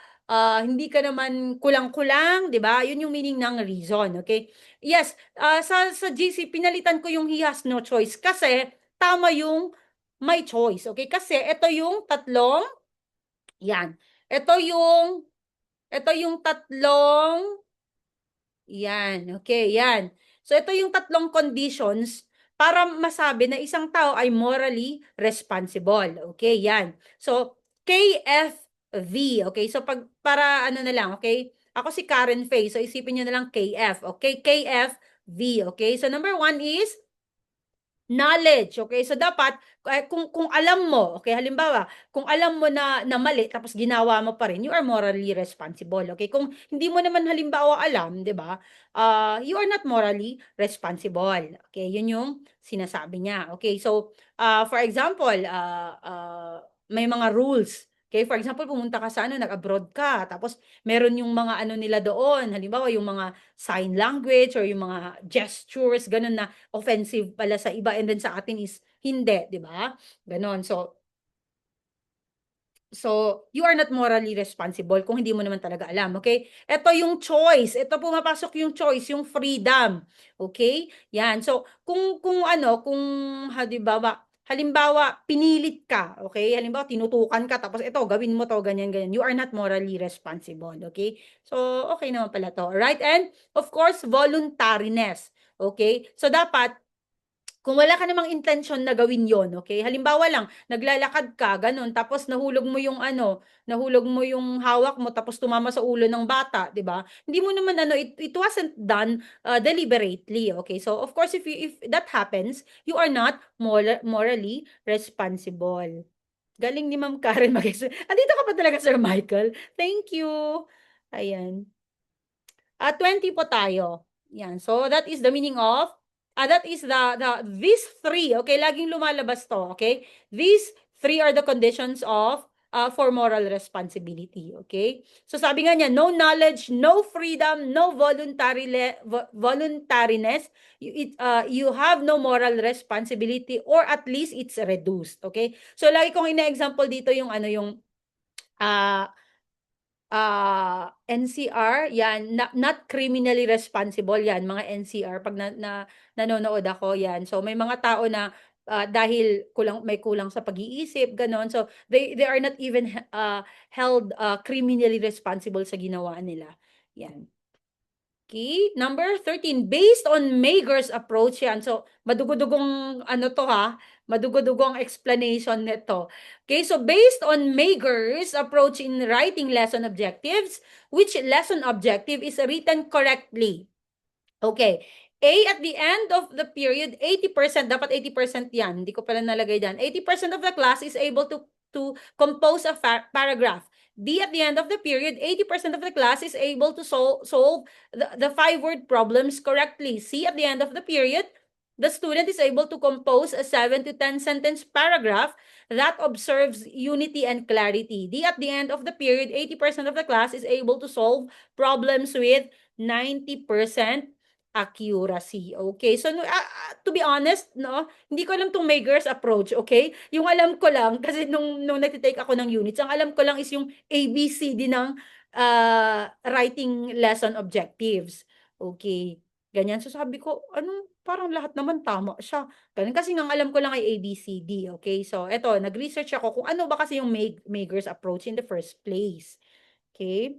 hindi ka naman kulang-kulang, 'di ba? Yun yung meaning ng reason, okay? Yes, sa GC pinalitan ko yung he has no choice kasi tama yung my choice, okay? Kasi ito yung tatlong, yan. Ito yung ito yung tatlong, yan, okay, yan. So ito yung tatlong conditions para masabi na isang tao ay morally responsible. Okay, yan. So KFV, okay? So para ano na lang, okay? Ako si Karen Faye, so isipin niyo na lang KF, okay? KFV, okay? So number one is knowledge, okay? So dapat kung alam mo, okay, halimbawa, kung alam mo na mali tapos ginawa mo pa rin, you are morally responsible, okay? Kung hindi mo naman halimbawa alam, 'di ba? You are not morally responsible. Okay? 'Yun yung sinasabi niya. Okay? So, for example, may mga rules. Okay, for example, pumunta ka sa ano, nag-abroad ka, tapos meron yung mga ano nila doon, halimbawa yung mga sign language or yung mga gestures, ganun na offensive pala sa iba and then sa atin is hindi, 'di ba? Ganon. So, you are not morally responsible kung hindi mo naman talaga alam, okay? Ito yung choice. Ito pumapasok yung choice, yung freedom. Okay? Yan. So, kung ano, kung halimbawa, pinilit ka, okay? Halimbawa, tinutukan ka, tapos ito, gawin mo to, ganyan, ganyan. You are not morally responsible, okay? So, okay naman pala to. Right? And, of course, voluntariness. Okay? So, dapat, kung wala ka namang intention na gawin yon, okay? Halimbawa lang, naglalakad ka, ganun, tapos nahulog mo yung ano, nahulog mo yung hawak mo, tapos tumama sa ulo ng bata, di ba? Hindi mo naman ano, it wasn't done deliberately, okay? So, of course, if that happens, you are not morally responsible. Galing ni Ma'am Karen Andito ka pa talaga, Sir Michael. Thank you. Ayan. 20 po tayo. Yan. So, that is the meaning of, that is these three, okay? Laging lumalabas to, okay? These three are the conditions of, for moral responsibility, okay? So, sabi nga niya, no knowledge, no freedom, no voluntariness, you have no moral responsibility or at least it's reduced, okay? So, lagi kong ina-example dito yung ano, yung, uh, NCR, yan, not criminally responsible yan, mga NCR, pag nanonood ako yan. So, may mga tao na dahil may kulang sa pag-iisip, ganon. So, they are not even held criminally responsible sa ginawa nila. Yan. Okay, number 13, based on Mager's approach yan. So, madugudugong ano to ha, madugudugong explanation nito. Okay, so based on Mager's approach in writing lesson objectives, which lesson objective is written correctly? Okay, A, at the end of the period, 80%, dapat 80% yan, hindi ko pala nalagay dyan. 80% of the class is able to compose a paragraph. B, at the end of the period, 80% of the class is able to solve the 5-word problems correctly. C, at the end of the period, the student is able to compose a 7 to 10 sentence paragraph that observes unity and clarity. D, at the end of the period, 80% of the class is able to solve problems with 90% accuracy. Okay? So, to be honest, no, hindi ko alam tong Mager's approach, okay? Yung alam ko lang, kasi nung nagtitake ako ng units, ang alam ko lang is yung ABCD ng writing lesson objectives. Okay. Ganyan. So, sabi ko, parang lahat naman tama siya. Ganun. Kasi ang alam ko lang ay ABCD. Okay? So, eto, nag-research ako kung ano ba kasi yung Mager's approach in the first place. Okay?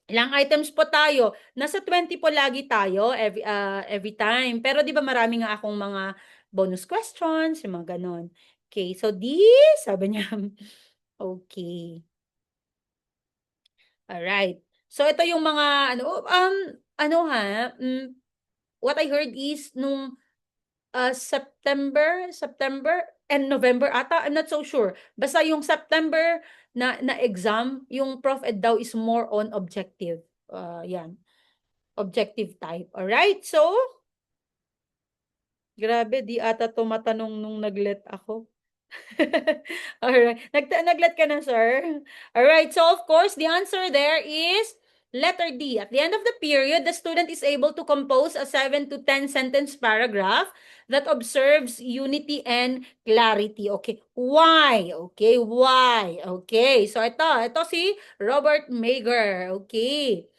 Ilang items po tayo? Nasa 20 po lagi tayo every time. Pero 'di ba marami nga akong mga bonus questions, yung mga ganon. Okay, so sabi niya. Okay. Alright. So ito yung mga ano ha, what I heard is nung September and November ata, I'm not so sure. Basta yung September na exam, yung Prof Ed daw is more on objective. Yan, objective type. Alright, so, grabe, di ata tumatanong nung nag-let ako. Alright. Naglet ka na, sir? Alright. So, of course, the answer there is letter D. At the end of the period, the student is able to compose a 7 to 10 sentence paragraph that observes unity and clarity. Okay. Why? Okay. Why? Okay. So, ito si Robert Mager. Okay.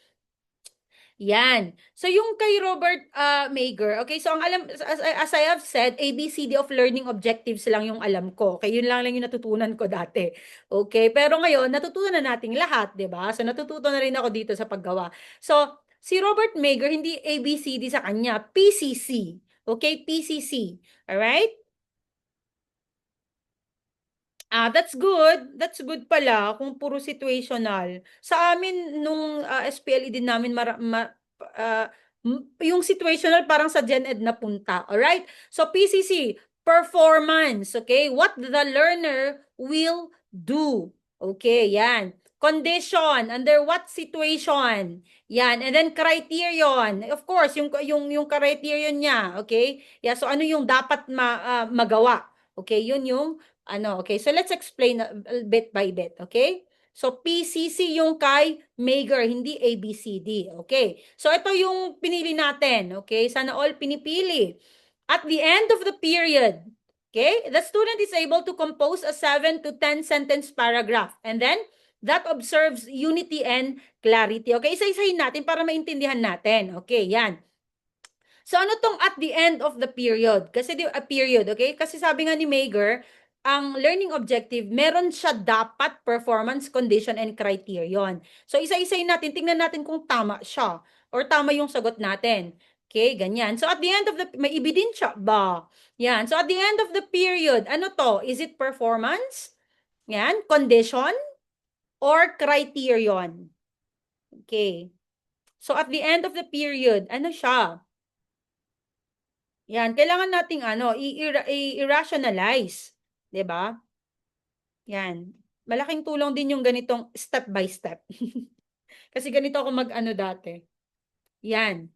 Yan. So yung kay Robert Mager, okay, so ang alam, as I have said, ABCD of learning objectives lang yung alam ko. Okay, yun lang yung natutunan ko dati. Okay, pero ngayon, natutunan na nating lahat, di ba? So natututo na rin ako dito sa paggawa. So, si Robert Mager, hindi ABCD sa kanya, PCC. Okay, PCC. Alright? That's good. That's good pala kung puro situational. Sa amin nung SPLE din namin ah, yung situational parang sa Gen Ed na punta. Alright? So PCC, performance. Okay? What the learner will do. Okay, yan. Condition, under what situation? Yan. And then criterion. Of course, yung criterion niya. Okay? Yeah, so ano yung dapat magawa? Okay, yun yung okay, so let's explain bit by bit, okay? So, PCC yung kay Mager, hindi ABCD, okay? So, ito yung pinili natin, okay? Sana all pinipili. At the end of the period, okay, the student is able to compose a 7 to 10 sentence paragraph. And then, that observes unity and clarity. Okay, isa-isahin natin para maintindihan natin. Okay, yan. So, ano tong at the end of the period? Kasi a period, okay? Kasi sabi nga ni Mager, ang learning objective, meron siya dapat performance, condition, and criterion. So, isa-isayin natin, tingnan natin kung tama siya or tama yung sagot natin. Okay, ganyan. So, at the end of the, may ebidensya ba? Yan. So, at the end of the period, ano to? Is it performance? Yan. Condition? Or criterion? Okay. So, at the end of the period, ano siya? Yan, kailangan nating i-rationalize, 'di ba? Yan. Malaking tulong din yung ganitong step by step. Kasi ganito ako mag-ano dati. Yan.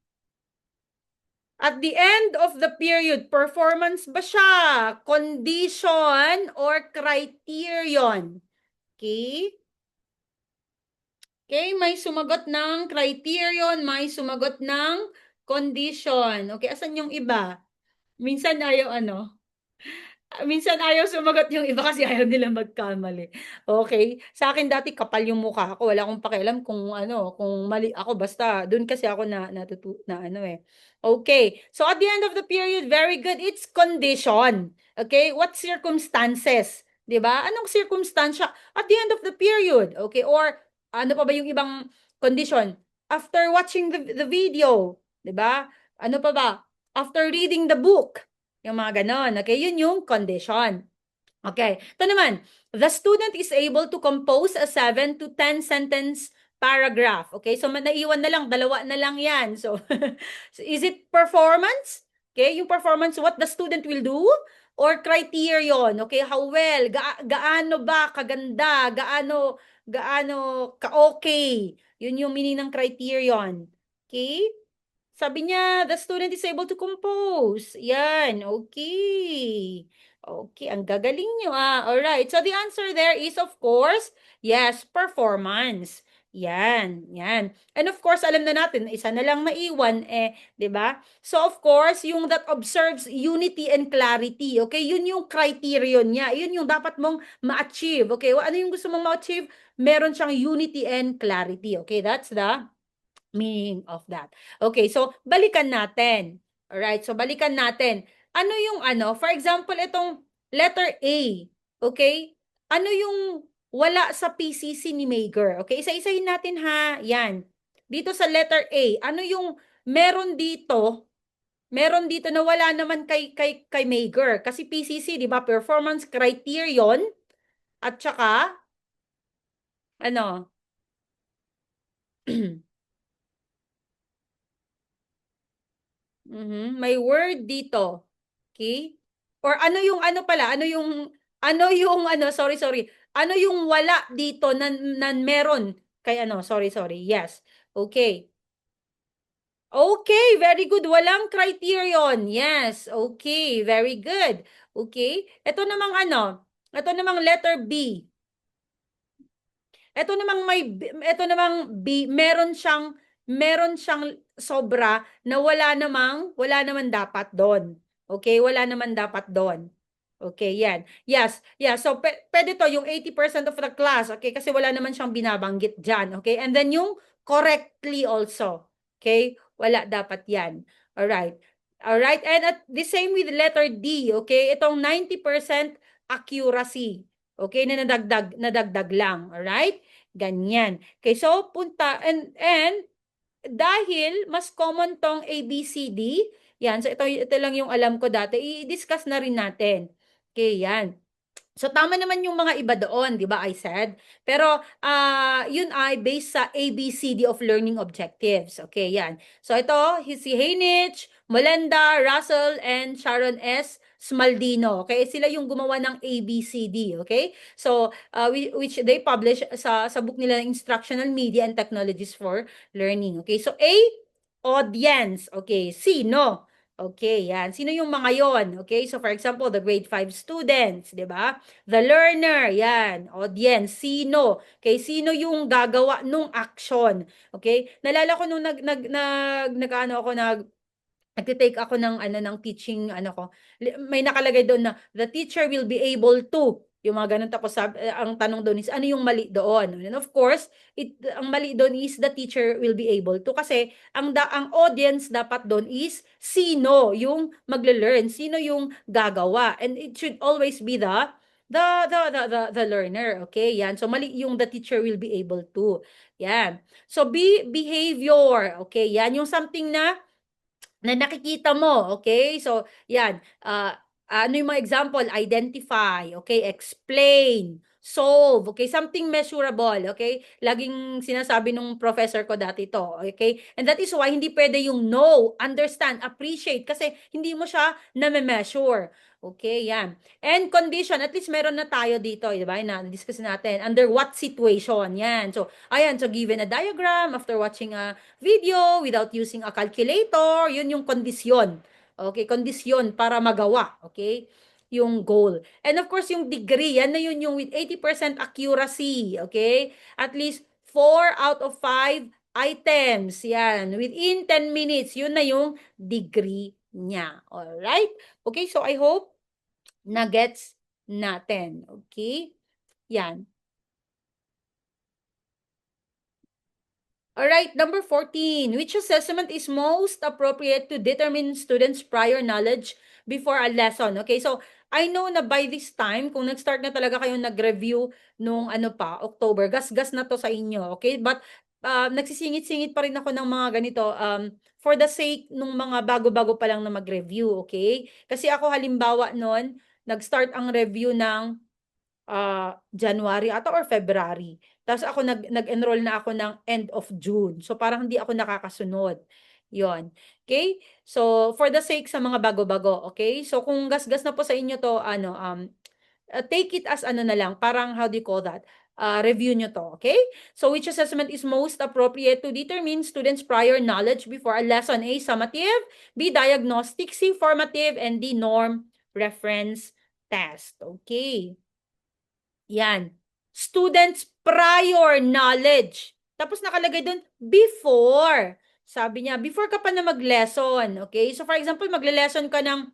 At the end of the period, performance ba siya? Condition or criterion? Okay? Okay, may sumagot ng criterion, may sumagot ng condition. Okay, asan yung iba? Minsan minsan ayaw sumagot yung iba kasi ayaw nila magkamali. Okay? Sa akin dati kapal yung mukha ko. Wala akong pakialam kung mali ako. Basta doon kasi ako Okay. So at the end of the period, very good. It's condition. Okay? What circumstances? 'Di ba? Anong circumstansya at the end of the period? Okay? Or ano pa ba yung ibang condition? After watching the video, 'di ba? Ano pa ba? After reading the book. Yung mga ganon. Okay, yun yung condition. Okay, ito naman. The student is able to compose a 7 to 10 sentence paragraph. Okay, so naiwan na lang, dalawa na lang yan. So, is it performance? Okay, yung performance, what the student will do? Or criterion? Okay, how well? Gaano ba kaganda? Gaano ka-okay? Yun yung meaning ng criterion. Okay? Sabi niya, the student is able to compose. Yan, okay. Okay, ang gagaling nyo Alright, so the answer there is of course, yes, performance. Yan, yan. And of course, alam na natin, isa na lang maiwan, 'di ba? So of course, yung that observes unity and clarity, okay? Yun yung criterion niya. Yun yung dapat mong ma-achieve, okay? Ano yung gusto mong ma-achieve? Meron siyang unity and clarity, okay? That's the meaning of that. Okay, so balikan natin. Alright, so balikan natin. Ano yung for example, itong letter A, okay? Ano yung wala sa PCC ni Mager? Okay, isa-isahin natin ha. Yan. dito sa letter A, ano yung meron dito? Meron dito na wala naman kay Mager. Kasi PCC, di ba? Performance criterion. At saka, ano? May word dito. Okay? Or ano yung ano pala? Sorry. Ano yung wala dito na meron kay ano? Sorry. Yes. Okay. Okay, very good. Walang criterion. Yes. Okay, very good. Okay. Ito namang letter B. Ito namang B, meron siyang sobra na wala naman dapat doon. Okay, wala naman dapat doon. Okay, yan. Yes, yeah. So pwede to yung 80% of the class, okay? Kasi wala naman siyang binabanggit diyan, okay? And then yung correctly also. Okay? Wala dapat yan. All right. All right. And at the same with letter D, okay? Itong 90% accuracy. Okay, na nadagdag lang. All right? Ganyan. Okay, so punta and dahil mas common tong ABCD, yan. So ito lang yung alam ko dati. I-discuss na rin natin. Okay, yan. So tama naman yung mga iba doon, 'di ba? I said. Pero yun ay based sa ABCD of learning objectives. Okay, yan. So ito, si Hainich, Molenda, Russell, and Sharon S. Smaldino. Okay, sila yung gumawa ng ABCD, okay? So which they publish sa book nila ng Instructional Media and Technologies for Learning. Okay? So A, audience. Okay, sino? Okay, yan. Sino yung mga yon? Okay, so for example, the grade 5 students, di ba? The learner, yan. Audience, sino? Okay, sino yung gagawa nung action? Okay, nalala ko nung nag-ano ako, nagtitake ako ng ng teaching ko. May nakalagay doon na the teacher will be able to yung mga ganun tapos ang tanong doon is ano yung mali doon? And of course, ang mali doon is the teacher will be able to kasi ang audience dapat doon is sino yung magle-learn, sino yung gagawa. And it should always be the learner. Okay? Yan. So mali yung the teacher will be able to. Yan. So behavior. Okay? Yan yung something na nakikita mo, okay? So, yan. Ano yung mga example? Identify, okay? Explain, solve, okay? Something measurable, okay? Laging sinasabi nung professor ko dati to, okay? And that is why hindi pwede yung know, understand, appreciate kasi hindi mo siya na-measure. Okay, yan. And condition, at least meron na tayo dito, di ba? Na-discuss natin. Under what situation? Yan. So, ayan. So, given a diagram, after watching a video without using a calculator, yun yung kondisyon. Okay, kondisyon para magawa, okay? Yung goal. And of course, yung degree, yan na yun yung with 80% accuracy, okay? At least 4 out of 5 items, yan. Within 10 minutes, yun na yung degree niya. Alright? Okay, so I hope na gets natin. Okay? Yan. All right, number 14. Which assessment is most appropriate to determine students' prior knowledge before a lesson? Okay, so I know na by this time, kung nag-start na talaga kayong nag-review nung October, gas-gas na to sa inyo, okay? But nagsisingit-singit pa rin ako ng mga ganito for the sake nung mga bago-bago pa lang na mag-review, okay? Kasi ako halimbawa noon, nag-start ang review ng January ata or February. Tapos ako nag-enroll na ako ng end of June. So parang hindi ako nakakasunod. 'Yon. Okay? So for the sake sa mga bago-bago, okay? So kung gas-gas na po sa inyo to take it as na lang, parang how do you call that? Review nyo to, okay? So which assessment is most appropriate to determine students' prior knowledge before a lesson? A, summative, B, diagnostic, C, formative, and D, norm reference test. Okay. Yan. Students' prior knowledge. Tapos nakalagay doon, before. Sabi niya, before ka pa na mag-lesson. Okay? So for example, magle-lesson ka ng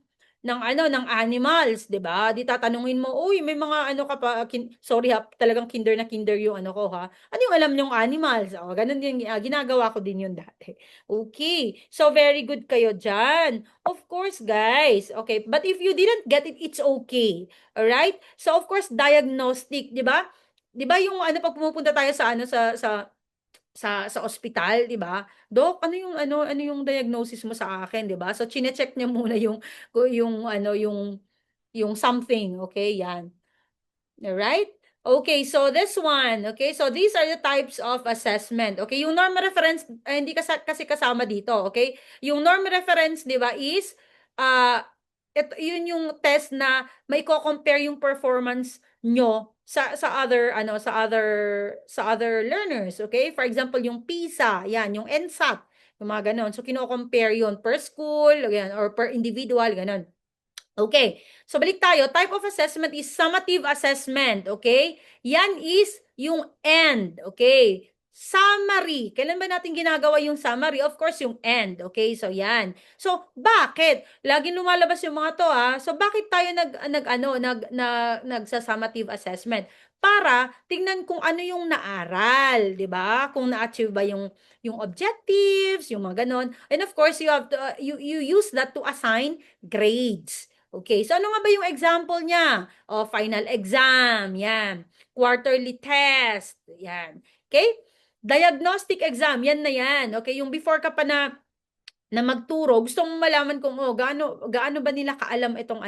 animals, 'di ba? Di tatanungin mo, "Uy, may mga ano ka pa, sorry ha, talagang kinder na kinder yung ano ko ha. Ano yung alam niyong animals?" Oh, ganun din ginagawa ko din yun dati. Okay. So very good kayo diyan. Of course, guys. Okay, but if you didn't get it, it's okay. All right? So of course, diagnostic, 'di ba? 'Di ba yung pag pumupunta tayo sa sa ospital, 'di ba? "Doc, ano yung diagnosis mo sa akin?" 'Di ba? So chine-check niya muna yung ano, yung something, okay, 'yan. Alright? Okay, so this one, okay, so these are the types of assessment. Okay, yung norm reference, hindi kasi kasama dito, okay? Yung norm reference, di ba, is, yun yung test na may compare yung performance nyo sa other learners, okay? For example, yung PISA, yan, yung NSAT, yung mga ganon. So, kino-compare yun per school, yan, or per individual, ganon. Okay. So balik tayo. Type of assessment is summative assessment. Okay? Yan is yung end. Okay? Summary. Kailan ba natin ginagawa yung summary? Of course, yung end. Okay? So yan. So bakit? Laging lumalabas yung mga to So bakit tayo nagsa-summative assessment? Para tingnan kung ano yung naaral, 'di ba? Kung na-achieve ba yung objectives, yung mga ganon. And of course, you have to you use that to assign grades. Okay, so ano nga ba yung example niya? O, final exam, yan. Quarterly test, yan. Okay? Diagnostic exam, yan na yan. Okay, yung before ka pa na magturo, gusto mong malaman kung gaano ba nila kaalam itong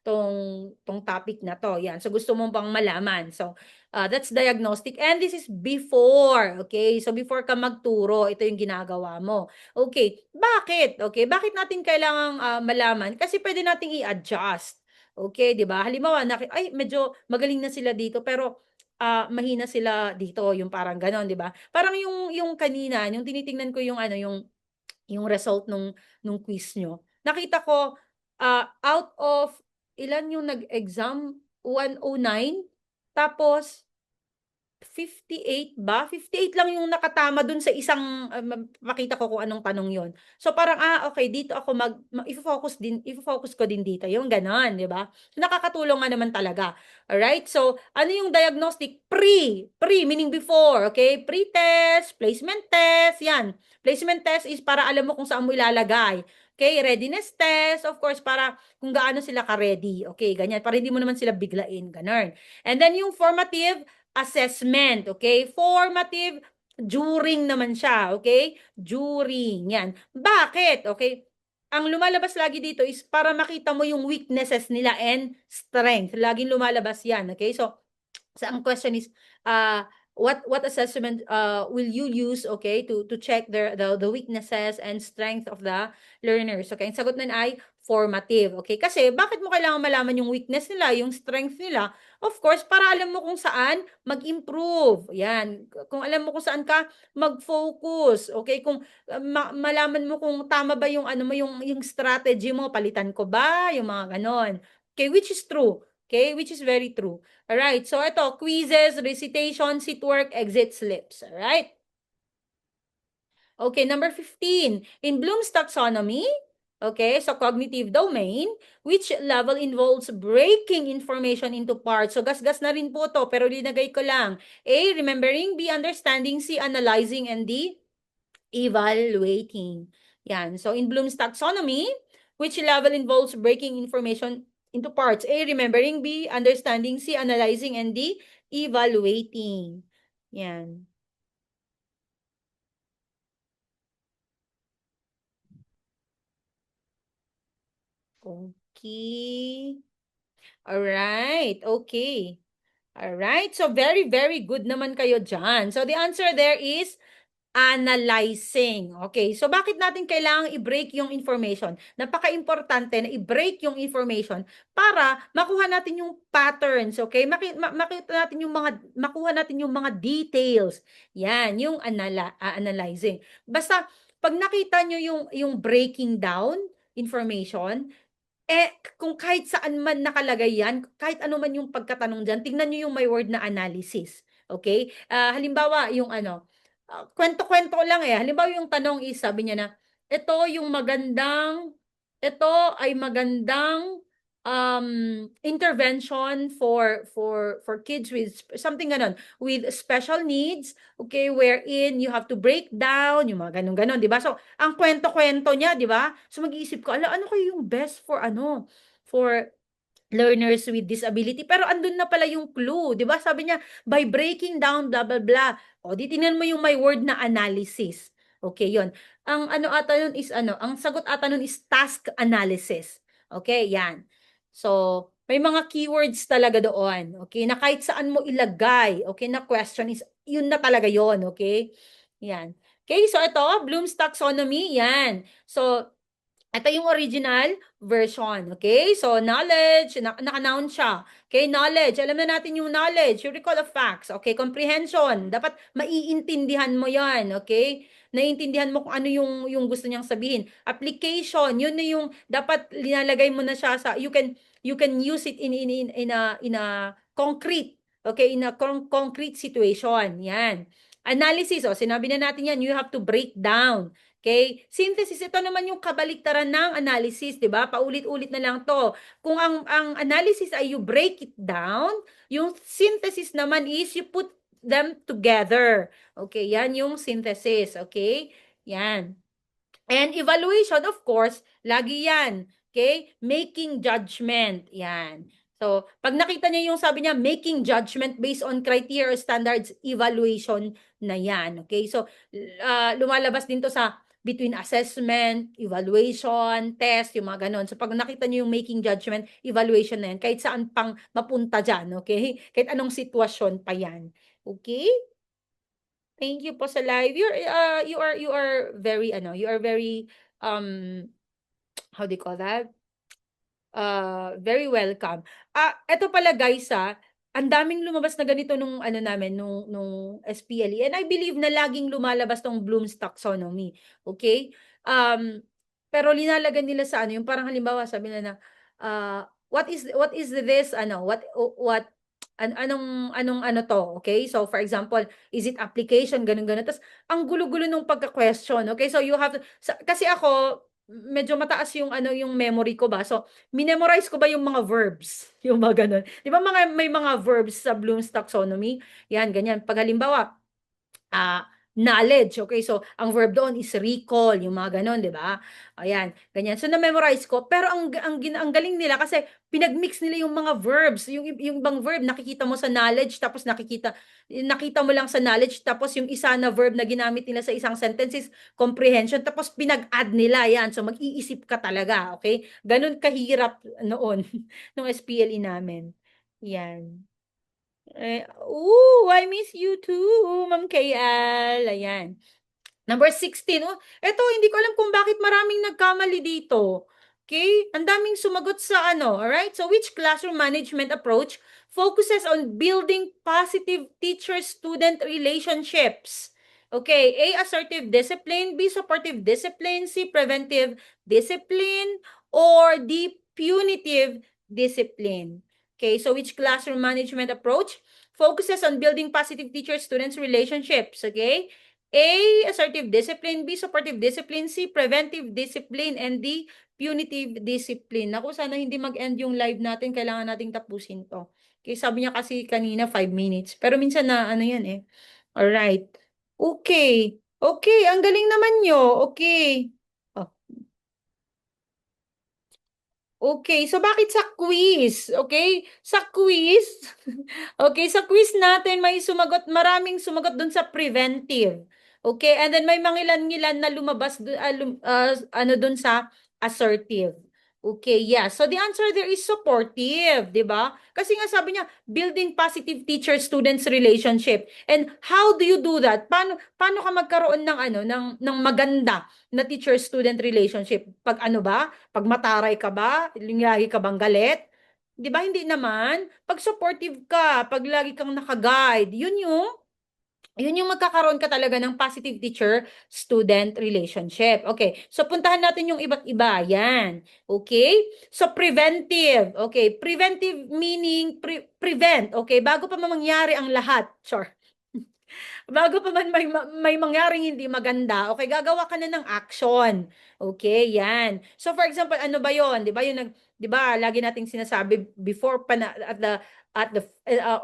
tong topic na to. Yan. So gusto mo bang malaman. So that's diagnostic and this is before, okay? So before ka magturo, ito yung ginagawa mo. Okay, bakit? Okay, bakit natin kailangang malaman? Kasi pwede nating i-adjust. Okay, 'di ba? Halimbawa, ay medyo magaling na sila dito pero mahina sila dito, yung parang ganon, 'di ba? Parang yung kanina, yung tinitingnan ko yung result nung quiz nyo. Nakita ko, out of ilan yung nag-exam? 109? Tapos, 58 ba? 58 lang yung nakatama dun sa isang, makita ko kung anong tanong yon. So parang, okay, dito ako ifo-focus ko din dito, yung ganon, di ba? So, nakakatulong nga naman talaga. Alright? So, ano yung diagnostic? Pre, meaning before, okay? Pre-test, placement test, yan. Placement test is para alam mo kung saan mo ilalagay. Okay, readiness test, of course, para kung gaano sila ka-ready. Okay, ganyan. Para hindi mo naman sila biglain, ganon. And then yung formative assessment, okay? Formative, during naman siya, okay? During, yan. Bakit? Okay? Ang lumalabas lagi dito is para makita mo yung weaknesses nila and strength. Laging lumalabas yan, okay? So ang question is, what assessment will you use, okay, to check the weaknesses and strength of the learners? Okay, ang sagot nun ay formative. Okay, kasi bakit mo kailangan malaman yung weakness nila, yung strength nila? Of course, para alam mo kung saan mag-improve. Yan. Kung alam mo kung saan ka mag-focus. Okay, kung malaman mo kung tama ba yung yung strategy mo, palitan ko ba, yung mga ganon. Okay, which is true. Okay, which is very true. Alright, so ito, quizzes, recitation, seat work, exit slips. Alright? Okay, number 15. In Bloom's taxonomy, okay, so cognitive domain, which level involves breaking information into parts? So gasgas na rin po to, pero linagay ko lang. A, remembering, B, understanding, C, analyzing, and D, evaluating. Yan. So in Bloom's taxonomy, which level involves breaking information into parts? A, remembering, B, understanding, C, analyzing, and D, evaluating. Yan. Okay. Alright. Okay. Alright. So very, very good naman kayo dyan. So the answer there is analyzing. Okay, so bakit natin kailangang i-break yung information? Napaka-importante na i-break yung information para makuha natin yung patterns, okay? Makita natin makuha natin yung mga details. Yan, yung analyzing. Basta pag nakita nyo yung breaking down information, kung kahit saan man nakalagay yan, kahit ano man yung pagkatanong dyan, tingnan nyo yung may word na analysis. Okay? Halimbawa, yung kwento-kwento lang halimbawa yung tanong is, sabi niya na, ito ay magandang intervention for kids with something ganon, with special needs, okay, wherein you have to break down yung mga ganon-ganon, di ba? So, ang kwento-kwento niya, di ba? So, mag-iisip ko, ano kayo yung best for learners with disability. Pero andun na pala yung clue, 'di ba? Sabi niya, by breaking down blah blah blah. O, di tingnan mo yung may word na analysis. Okay, 'yon. Ang ano ata nun is ano, ang sagot ata nun is task analysis. Okay, 'yan. So, may mga keywords talaga doon, okay? Na kahit saan mo ilagay, okay, na question is yun na talaga 'yon, okay? 'Yan. Okay, so ito, Bloom's taxonomy, 'yan. So, ito yung original version, okay? So, knowledge, naka-noun siya. Okay, knowledge. Alam na natin yung knowledge. You recall of facts. Okay, comprehension. Dapat maiintindihan mo yan, okay? Naiintindihan mo kung ano yung gusto niyang sabihin. Application, yun na yung dapat linalagay mo na siya sa, you can use it in a concrete, okay? In a concrete situation. Yan. Analysis, oh, sinabi na natin yan, you have to break down. Okay? Synthesis, ito naman yung kabaliktaran ng analysis, 'di ba? Paulit-ulit na lang 'to. Kung ang analysis ay you break it down, yung synthesis naman is you put them together. Okay, yan yung synthesis, okay? Yan. And evaluation, of course, lagi yan. Okay? Making judgment. Yan. So, pag nakita niya yung sabi niya, making judgment based on criteria or standards, evaluation na yan. Okay? So, lumalabas din to sa between assessment, evaluation, test, yung mga ganon. So, pag nakita niyo yung making judgment, evaluation na yan, kahit saan pang mapunta dyan, okay? Kahit anong sitwasyon pa yan. Okay? Thank you po sa live. You are very you are very how do you call that? Very welcome. Eto pala guys, ang daming lumabas na ganito nung ano namin nung SPLE, and I believe na laging lumalabas tong Bloom's taxonomy. Okay? Pero linalagay nila sa ano, yung parang halimbawa sabi nila na what is this what anong ano to, okay? So for example, is it application ganun ganun. Tapos ang gulo-gulo nung pagka-question. Okay? So you have to, kasi ako medyo mataas yung yung memory ko ba. So minemorize ko ba yung mga verbs, yung mga ganun. 'Di ba may mga verbs sa Bloom's taxonomy? Yan, ganyan. Pag halimbawa, knowledge. Okay, so ang verb doon is recall, yung mga ganon, 'di ba? Ayan, ganyan. So na-memorize ko, pero ang galing nila kasi pinag-mix nila yung mga verbs. Yung bang verb nakikita mo sa knowledge, tapos nakita mo lang sa knowledge, tapos yung isa na verb na ginamit nila sa isang sentence is comprehension, tapos pinag-add nila 'yan. So mag-iisip ka talaga, okay? Ganun kahirap noon nung SPLE namin. Yan. I miss you too, Ma'am KL. Ayan. Number 16. Oh, eto, hindi ko alam kung bakit maraming nagkamali dito. Okay? Ang daming sumagot sa ano. Alright? So, which classroom management approach focuses on building positive teacher-student relationships? Okay. A, assertive discipline. B, supportive discipline. C, preventive discipline. Or D, punitive discipline. Okay. So, which classroom management approach focuses on building positive teacher-students relationships? Okay. A, assertive discipline. B, supportive discipline. C, preventive discipline. And D, punitive discipline. Naku, sana hindi mag-end yung live natin. Kailangan nating tapusin to. Okay, sabi niya kasi kanina 5 minutes. Pero minsan na ano yan eh. Alright. Okay. Okay, ang galing naman nyo. Okay. Oh, okay, so bakit sa quiz? Okay? Sa quiz, okay, sa quiz natin may maraming sumagot dun sa preventive. Okay, and then may mangilan-ngilan na lumabas ano dun sa assertive. Okay, yeah. So the answer there is supportive, 'di ba? Kasi nga sabi niya, building positive teacher-students relationship. And how do you do that? Paano ka magkaroon ng ng maganda na teacher-student relationship? Pag ano ba? Pag mataray ka ba? Lagi ka bang galit? 'Di ba hindi naman? Pag supportive ka, pag lagi kang naka-guide, yun yung magkakaroon ka talaga ng positive teacher-student relationship. Okay, so puntahan natin yung iba't iba. Yan. Okay? So preventive. Okay, preventive meaning prevent. Okay, bago pa mangyari ang lahat. Sure. Bago pa man may mangyaring hindi maganda, okay, gagawa ka na ng action. Okay, yan. So for example, ano ba 'yon? 'Di ba? 'Di ba, lagi nating sinasabi before pa na,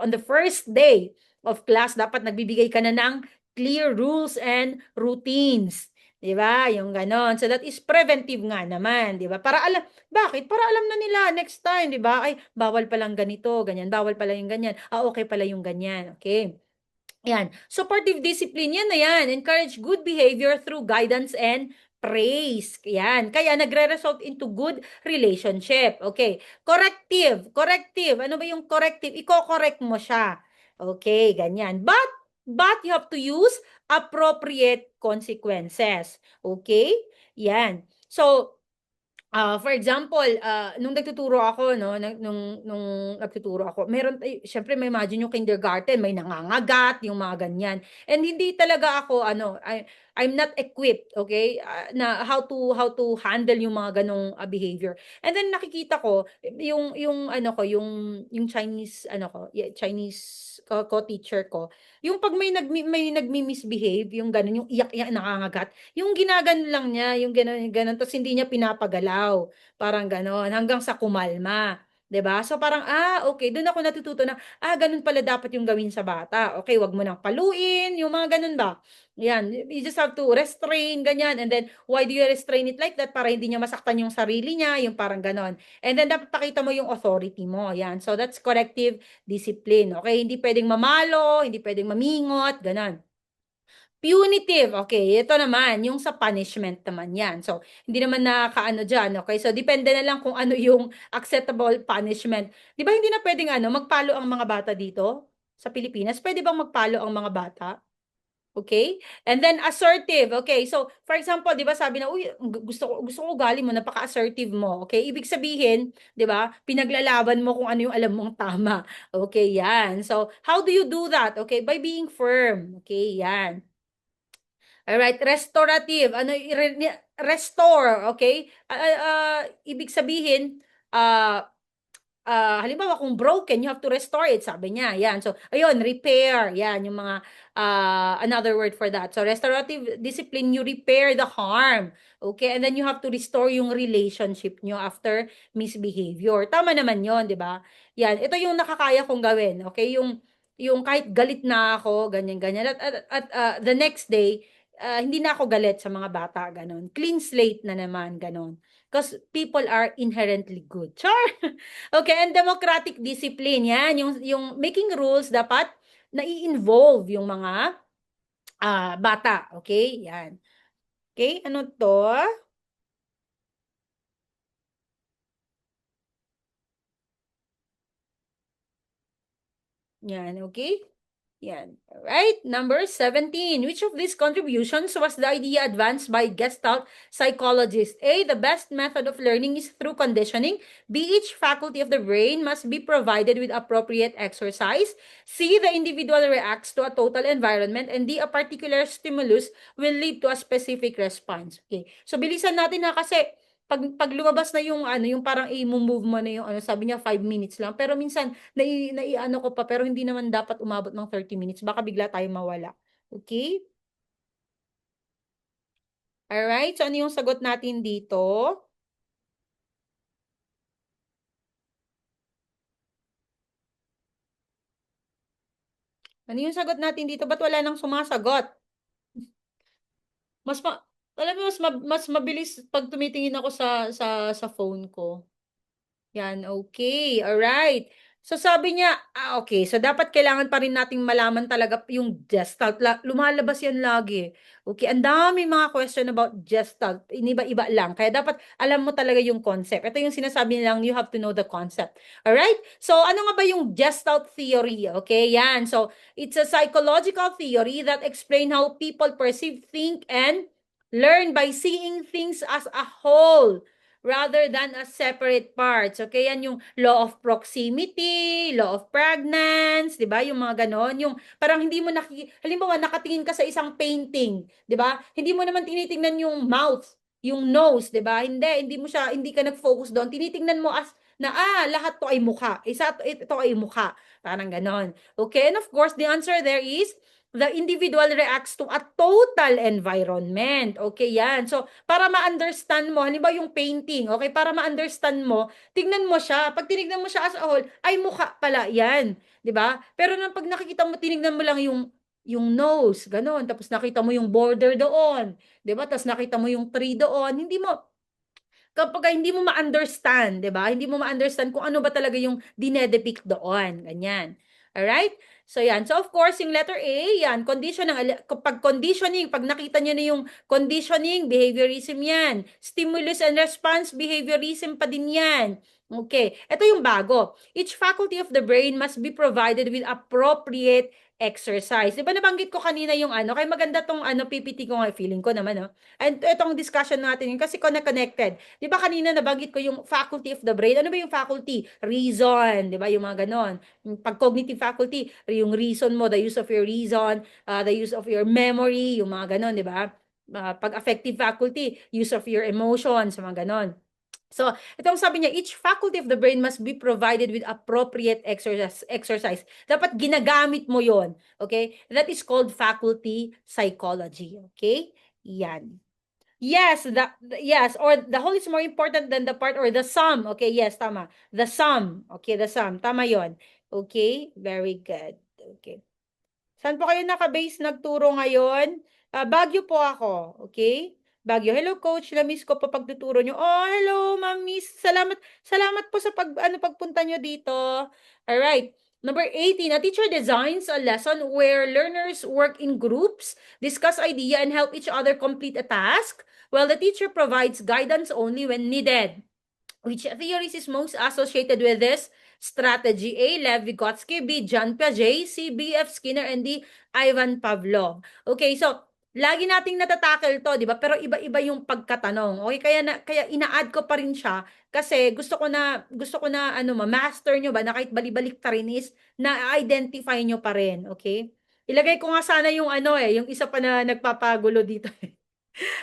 on the first day of class dapat nagbibigay ka na ng clear rules and routines. 'Di ba? Yung gano'n. So that is preventive nga naman, 'di ba? Para alam bakit? Para alam na nila next time, 'di ba? Ay, bawal palang ganito, ganyan. Bawal pala yung ganyan. Ah, okay pala yung ganyan. Okay. Yan. Supportive discipline, yan na yan. Encourage good behavior through guidance and praise. Yan. Kaya nagre-result into good relationship. Okay. Corrective. Corrective. Ano ba yung corrective? Iko-correct mo siya. Okay, ganyan. But you have to use appropriate consequences. Okay? Yan. So, for example, nung nagtuturo ako 'no, nung nagtuturo ako, meron siyempre ma-imagine yung kindergarten may nangangagat, yung mga ganyan. And hindi talaga ako ano, I'm not equipped, okay, na how to handle yung mga gano'ng, behavior. And then nakikita ko yung ano ko, yung Chinese ano ko, Chinese co-teacher ko, yung 'pag may nagmi-misbehave, yung gano'n, yung iyak-iyak, nangangagat, yung ginaganon lang niya, yung gano'n, gano'n ta's hindi niya pinapagalaw, parang gano'n, hanggang sa kumalma, 'di ba? So parang, okey, do'n ako natututo na, gano'n pala dapat yung gawin sa bata. Okey, 'wag mo ng paluin, yung mga gano'n ba. 'Yan, you just have to restrain, ganyan, and then why do you restrain it like that? Para hindi niya masaktan yung sarili niya, yung parang gano'n. And then dapat pakita mo yung authority mo, 'yan. So that's corrective discipline, okey? Hindi puwedeng mamalo, hindi puwedeng mamingot, gano'n. Punitive, okay, ito naman yung sa punishment naman 'yan. So, hindi naman nakakaano diyan, okey? So, depende na lang kung ano yung acceptable punishment. 'Di ba hindi na puwedeng ano, magpalo ang mga bata dito sa Pilipinas? Puwede bang magpalo ang mga bata? Okay. And then assertive, okay. So, for example, 'di ba sabi na, "Uy, gusto ko ugali mo, napaka-assertive mo." Okay, ibig sabihin, 'di ba, pinaglalaban mo kung ano yung alam mong tama. Okay, 'yan. So, how do you do that? Okay, by being firm. Okay, 'yan. Alright, restorative, ano restore, okay? Ibig sabihin, ah, halimbawa kung broken, you have to restore it, sabi niya, yan. So, ayun, repair, yan, yung mga, another word for that. So, restorative discipline, you repair the harm, okay? And then you have to restore yung relationship nyo after misbehavior. Tama naman yon, di ba? Yan, ito yung nakakaya kong gawin, okay? Yung kahit galit na ako, ganyan-ganyan, at the next day, hindi na ako galit sa mga bata, ganon. Clean slate na naman, ganon. Because people are inherently good. Char! Okay, and democratic discipline, yan. Yung making rules, dapat nai-involve yung mga bata. Okay, yan. Okay, ano to? Yan, okay? Yan. Alright. Number 17. Which of these contributions was the idea advanced by Gestalt psychologists? A. The best method of learning is through conditioning. B. Each faculty of the brain must be provided with appropriate exercise. C. The individual reacts to a total environment. And D. A particular stimulus will lead to a specific response. Okay. So, bilisan natin ha kasi pag lumabas na yung ano, yung parang i-move mo na yung ano, sabi niya 5 minutes lang. Pero minsan, naiano ko pa, pero hindi naman dapat umabot ng 30 minutes. Baka bigla tayong mawala. Okay? Alright, so ano yung sagot natin dito? Ano yung sagot natin dito? Ba't wala nang sumasagot? Mas ma Alam mo, mas mabilis 'pag tumitingin ako sa phone ko. Yan, okay, alright. So sabi niya, okay, so dapat kailangan pa rin nating malaman talaga yung Gestalt, lumalabas yan lagi. Okay, ang dami mga question about Gestalt, iniba-iba lang, kaya dapat alam mo talaga yung concept. Ito yung sinasabi nilang you have to know the concept. Alright? So ano nga ba yung Gestalt theory? Okay, yan. So it's a psychological theory that explain how people perceive, think, and learn by seeing things as a whole rather than as separate parts. Okay, yan yung law of proximity, law of pregnance, 'di ba? Yung mga ganon, yung parang hindi mo halimbawa nakatingin ka sa isang painting, 'di ba? Hindi mo naman tinitingnan yung mouth, yung nose, 'di ba? Hindi mo siya, hindi ka nag-focus doon. Tinitingnan mo as na lahat to ay mukha. Ito ay mukha. Parang ganon. Okay, and of course, the answer there is the individual reacts to a total environment. Okay, yan. So, para ma-understand mo, halimbawa yung painting, okay, para ma-understand mo, tignan mo siya. Pag tinignan mo siya as a whole, ay mukha pala, yan. 'Di ba? Pero nang pag nakikita mo, tinignan mo lang yung yung nose, gano'n. Tapos nakita mo yung border doon, 'di ba? Tapos nakita mo yung tree doon. Kapag hindi mo ma-understand, 'di ba? Hindi mo ma-understand kung ano ba talaga yung dinedepict doon, ganyan. Alright? So yan. So of course, yung letter A, yan, condition kapag conditioning, pag nakita niyo na yung conditioning, behaviorism yan. Stimulus and response, behaviorism pa din yan. Okay. Ito yung bago. Each faculty of the brain must be provided with appropriate exercise. Di ba nabanggit ko kanina yung ano, kaya maganda tong ano, PPT ko nga, feeling ko naman, no? And itong discussion natin yun, kasi connected. Di ba kanina nabanggit ko yung faculty of the brain? Ano ba yung faculty? Reason, di ba? Yung mga ganon. Pag cognitive faculty, yung reason mo, the use of your reason, the use of your memory, yung mga ganon, di ba? Pag affective faculty, use of your emotions, mga ganon. So, itong sabi niya, each faculty of the brain must be provided with appropriate exercise. Dapat ginagamit mo yon, okay? That is called faculty psychology, okay? Yan. Yes, yes, or the whole is more important than the part, or the sum. Okay, yes, tama. The sum. Okay, the sum. Tama yon. Okay, very good. Okay. Saan po kayo naka-base nagturo ngayon? Baguio po ako, okay? Baguio. Hello, coach. Na-miss ko pa pagtuturo nyo. Oh, hello, ma'am miss. Salamat, salamat po sa pagpunta nyo dito. Alright. Number 18, a teacher designs a lesson where learners work in groups, discuss idea, and help each other complete a task, while the teacher provides guidance only when needed. Which theories is most associated with this strategy? A. Lev Vygotsky, B. John Piaget, C. B.F. Skinner, and D. Ivan Pavlov. Okay, so lagi nating natatackle to, di ba? Pero iba-iba yung pagkatanong. Okay, kaya ina-add ko pa rin siya kasi gusto ko na ano ma-master nyo ba na kahit bali-balik ta rin is na-identify nyo pa rin, okay? Ilagay ko nga sana yung ano yung isa pa na nagpapagulo dito.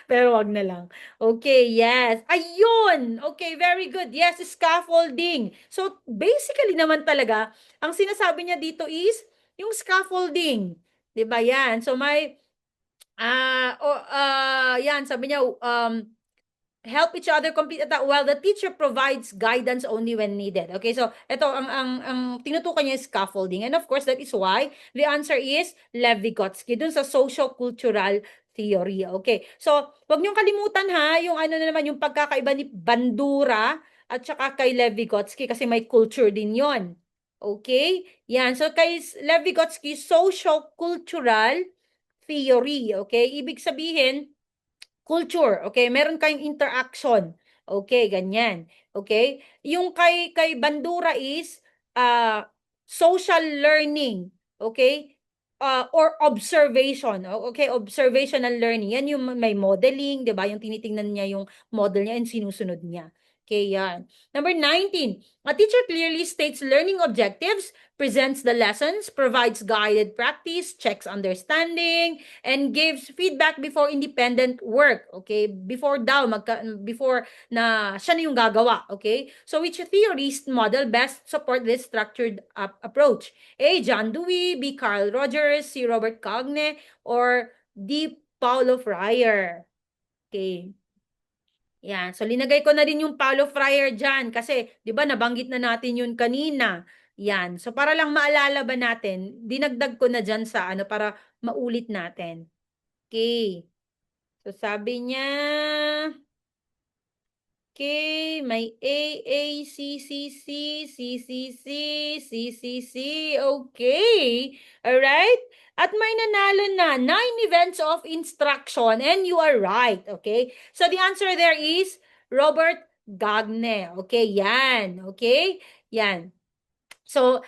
Pero wag na lang. Okay, yes. Ayun! Okay, very good. Yes, scaffolding. So, basically naman talaga, ang sinasabi niya dito is yung scaffolding. 'Di ba yan? So, yan, sabi niya, help each other complete a while the teacher provides guidance only when needed. Okay, so ito ang tinutukan niya is scaffolding. And of course, that is why the answer is Lev Vygotsky dun sa social-cultural theory. Okay, so wag niyong kalimutan ha, yung ano na naman, yung pagkakaiba ni Bandura at saka kay Lev Vygotsky kasi may culture din yon. Okay, yan. So kay Lev Vygotsky, social-cultural theory. Okay, ibig sabihin, culture, okay? Meron kayong interaction. Okay, ganyan. Okay? Yung kay Bandura is social learning, okay? Or observation. Okay, observational learning. Yan yung may modeling, 'di ba? Yung tinitingnan niya yung model niya and sinusunod niya. Okay, yan. Number 19. A teacher clearly states learning objectives, presents the lessons, provides guided practice, checks understanding, and gives feedback before independent work. Okay? Before na siya na yung gagawa. Okay? So which theorist model best support this structured approach? A. John Dewey, B. Carl Rogers, C. Robert Cogne, or D. Paulo Freire. Okay. Yan. So, linagay ko na din yung Paulo Freire dyan kasi, di ba, nabanggit na natin yun kanina. Yan. So, para lang maalala ba natin, dinagdag ko na dyan sa ano para maulit natin. Okay. So, sabi niya, okay, may A, A, C, C, C, C, C, C, C, C, C. Okay. Alright? At may nanalo na 9 events of instruction and you are right. Okay? So, the answer there is Robert Gagne. Okay, yan. Okay? Yan. So,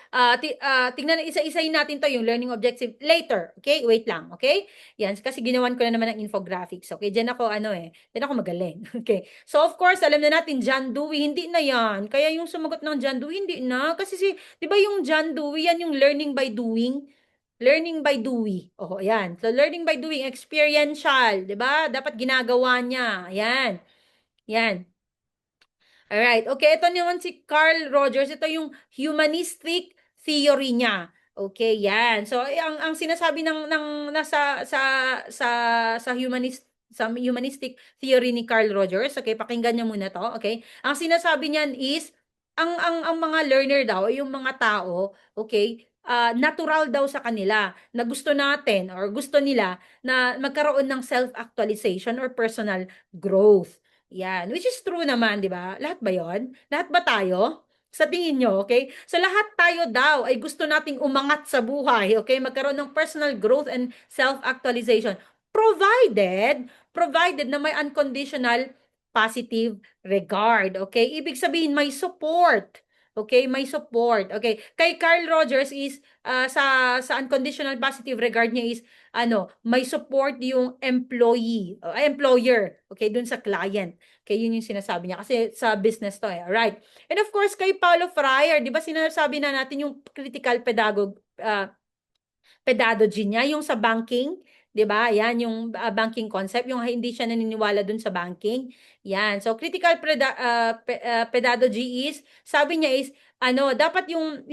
tingnan, isa-isayin natin to yung learning objective later. Okay? Wait lang. Okay? Yan. Kasi ginawan ko na naman ng infographics. Okay? Diyan ako, diyan ako magaling. Okay? So, of course, alam na natin, John Dewey, hindi na yan. Kaya yung sumagot ng John Dewey, hindi na. Kasi di ba yung John Dewey, yan yung learning by doing. Learning by Dewey. Oh, yan. So, learning by doing, experiential. Di ba? Dapat ginagawa niya. Yan. Yan. Alright. Okay, ito naman si Carl Rogers. Ito yung humanistic theory niya. Okay, yan. So, ang sinasabi ng nasa sa humanistic theory ni Carl Rogers, okay, pakinggan niyo muna to, okay? Ang sinasabi niyan is ang mga learner daw, yung mga tao, okay, natural daw sa kanila na gusto natin or gusto nila na magkaroon ng self-actualization or personal growth. Yan, which is true naman, di ba? Lahat ba yon? Lahat ba tayo? Sa tingin nyo, okay? So lahat tayo daw ay gusto nating umangat sa buhay, okay? Magkaroon ng personal growth and self-actualization. Provided na may unconditional positive regard, okay? Ibig sabihin may support. Okay, may support. Okay. Kay Carl Rogers is sa unconditional positive regard niya is may support yung employer, okay, dun sa client. Okay, yun yung sinasabi niya kasi sa business to eh. Alright. And of course kay Paulo Freire, 'di ba sinasabi na natin yung critical pedagogy niya, yung sa banking, 'di ba? Yan yung banking concept, yung hindi siya naniniwala dun sa banking. Yan. So critical pedagogy is, sabi niya is dapat yung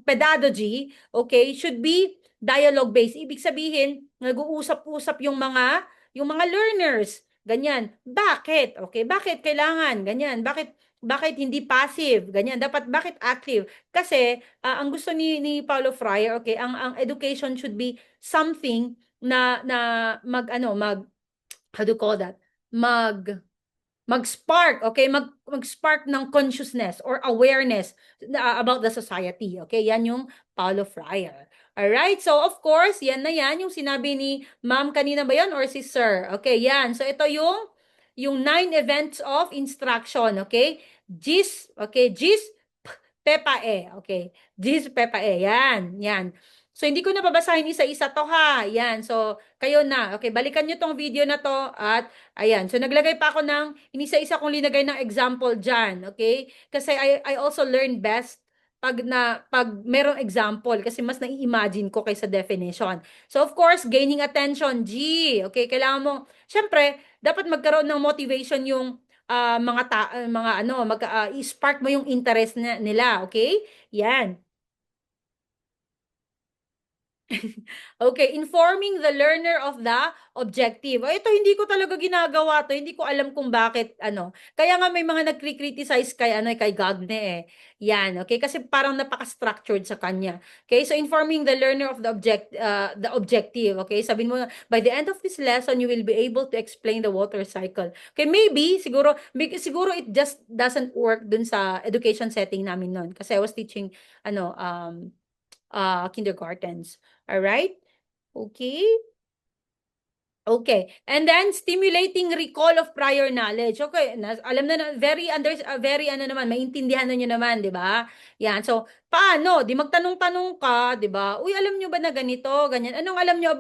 pedagogy, okay, should be dialogue based. Ibig sabihin, nag-uusap-usap yung mga learners. Ganyan. Bakit? Okay, bakit kailangan? Ganyan. Bakit hindi passive? Ganyan. Bakit active? Kasi ang gusto ni Paulo Freire, okay, ang education should be something na how do you call that? Mag-spark, okay? Mag-spark ng consciousness or awareness about the society, okay? Yan yung Paulo Freire. Alright, so of course, yan na yan, yung sinabi ni ma'am kanina ba yan or si sir? Okay, yan. So ito yung 9 events of instruction, okay? GIS, okay? GIS, PEPA-E, okay? GIS, PEPA-E, yan. So, hindi ko na babasahin isa-isa to ha. Yan. So, kayo na. Okay, balikan nyo tong video na to at ayan. So, naglagay pa ako ng inisa-isa kong linagay ng example dyan. Okay? Kasi I also learn best pag merong example kasi mas nai-imagine ko kaysa definition. So, of course, gaining attention, G. Okay, kailangan mo, syempre, dapat magkaroon ng motivation yung i-spark mo yung interest nila. Okay? Yan. Okay, informing the learner of the objective. Ito hindi ko talaga ginagawa to. Hindi ko alam kung bakit Kaya nga may mga nagkri-criticize kay Gagne eh. Yan, okay? Kasi parang napaka-structured sa kanya. Okay? So informing the learner of the objective, okay? Sabihin mo, by the end of this lesson, you will be able to explain the water cycle. Okay, maybe siguro it just doesn't work dun sa education setting namin noon kasi I was teaching kindergartens. All right? Okay? Okay. And then stimulating recall of prior knowledge. Okay, alam na very naman, maintindihan na niyo naman, 'di ba? Yan. So, paano? Di magtanong-tanong ka, 'di ba? Uy, alam niyo ba na ganito, ganyan? Anong alam niyo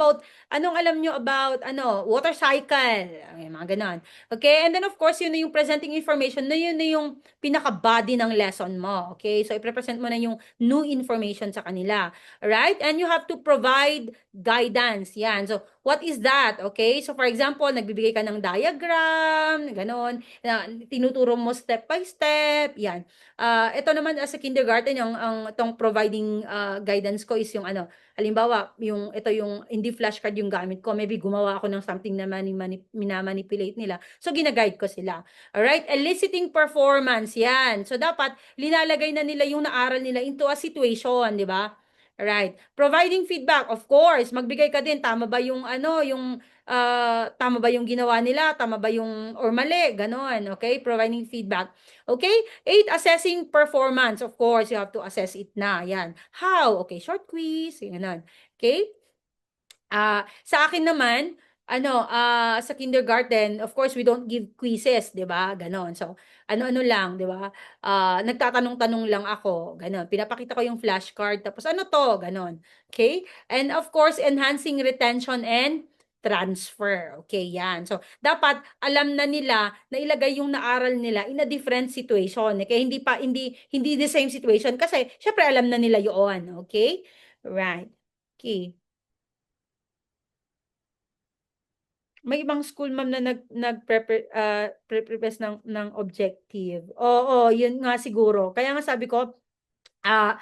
about water cycle? Ay, mga ganon. Okay? And then of course, yun na yung presenting information, yun na yung pinaka-body ng lesson mo. Okay? So, i-present mo na yung new information sa kanila. Right? And you have to provide guidance. Yan. So, what is that? Okay? So, for example, nagbibigay ka ng diagram, ganon, tinuturo mo step by step, yan. Ito naman as a kindergarten, itong providing guidance ko is yung halimbawa, ito yung hindi flashcard yung gamit ko, maybe gumawa ako ng something na minamanipulate nila. So, ginaguide ko sila. Alright? Eliciting performance, yan. So, dapat, linalagay na nila yung naaral nila into a situation, di ba? Right. Providing feedback, of course, magbigay ka din, tama ba yung tama ba yung ginawa nila, tama ba yung or mali, ganon, okay? Providing feedback. Okay? 8, assessing performance. Of course, you have to assess it na. Yan. How? Okay, short quiz, ganon. Okay? Sa akin naman, sa kindergarten, of course, we don't give quizzes, 'di ba? Ganon. So, ano-ano lang, 'di ba? Nagtatanong-tanong lang ako, ganon. Pinapakita ko yung flashcard, tapos ano to, ganon. Okay? And of course, enhancing retention and transfer. Okay, yan. So, dapat alam na nila na ilagay yung naaral nila in a different situation. Okay? Hindi the same situation kasi syempre alam na nila 'yon. Okay? Right. Okay. May ibang school ma'am na prepare ng objective. Oo, yun nga siguro. Kaya nga sabi ko, ah,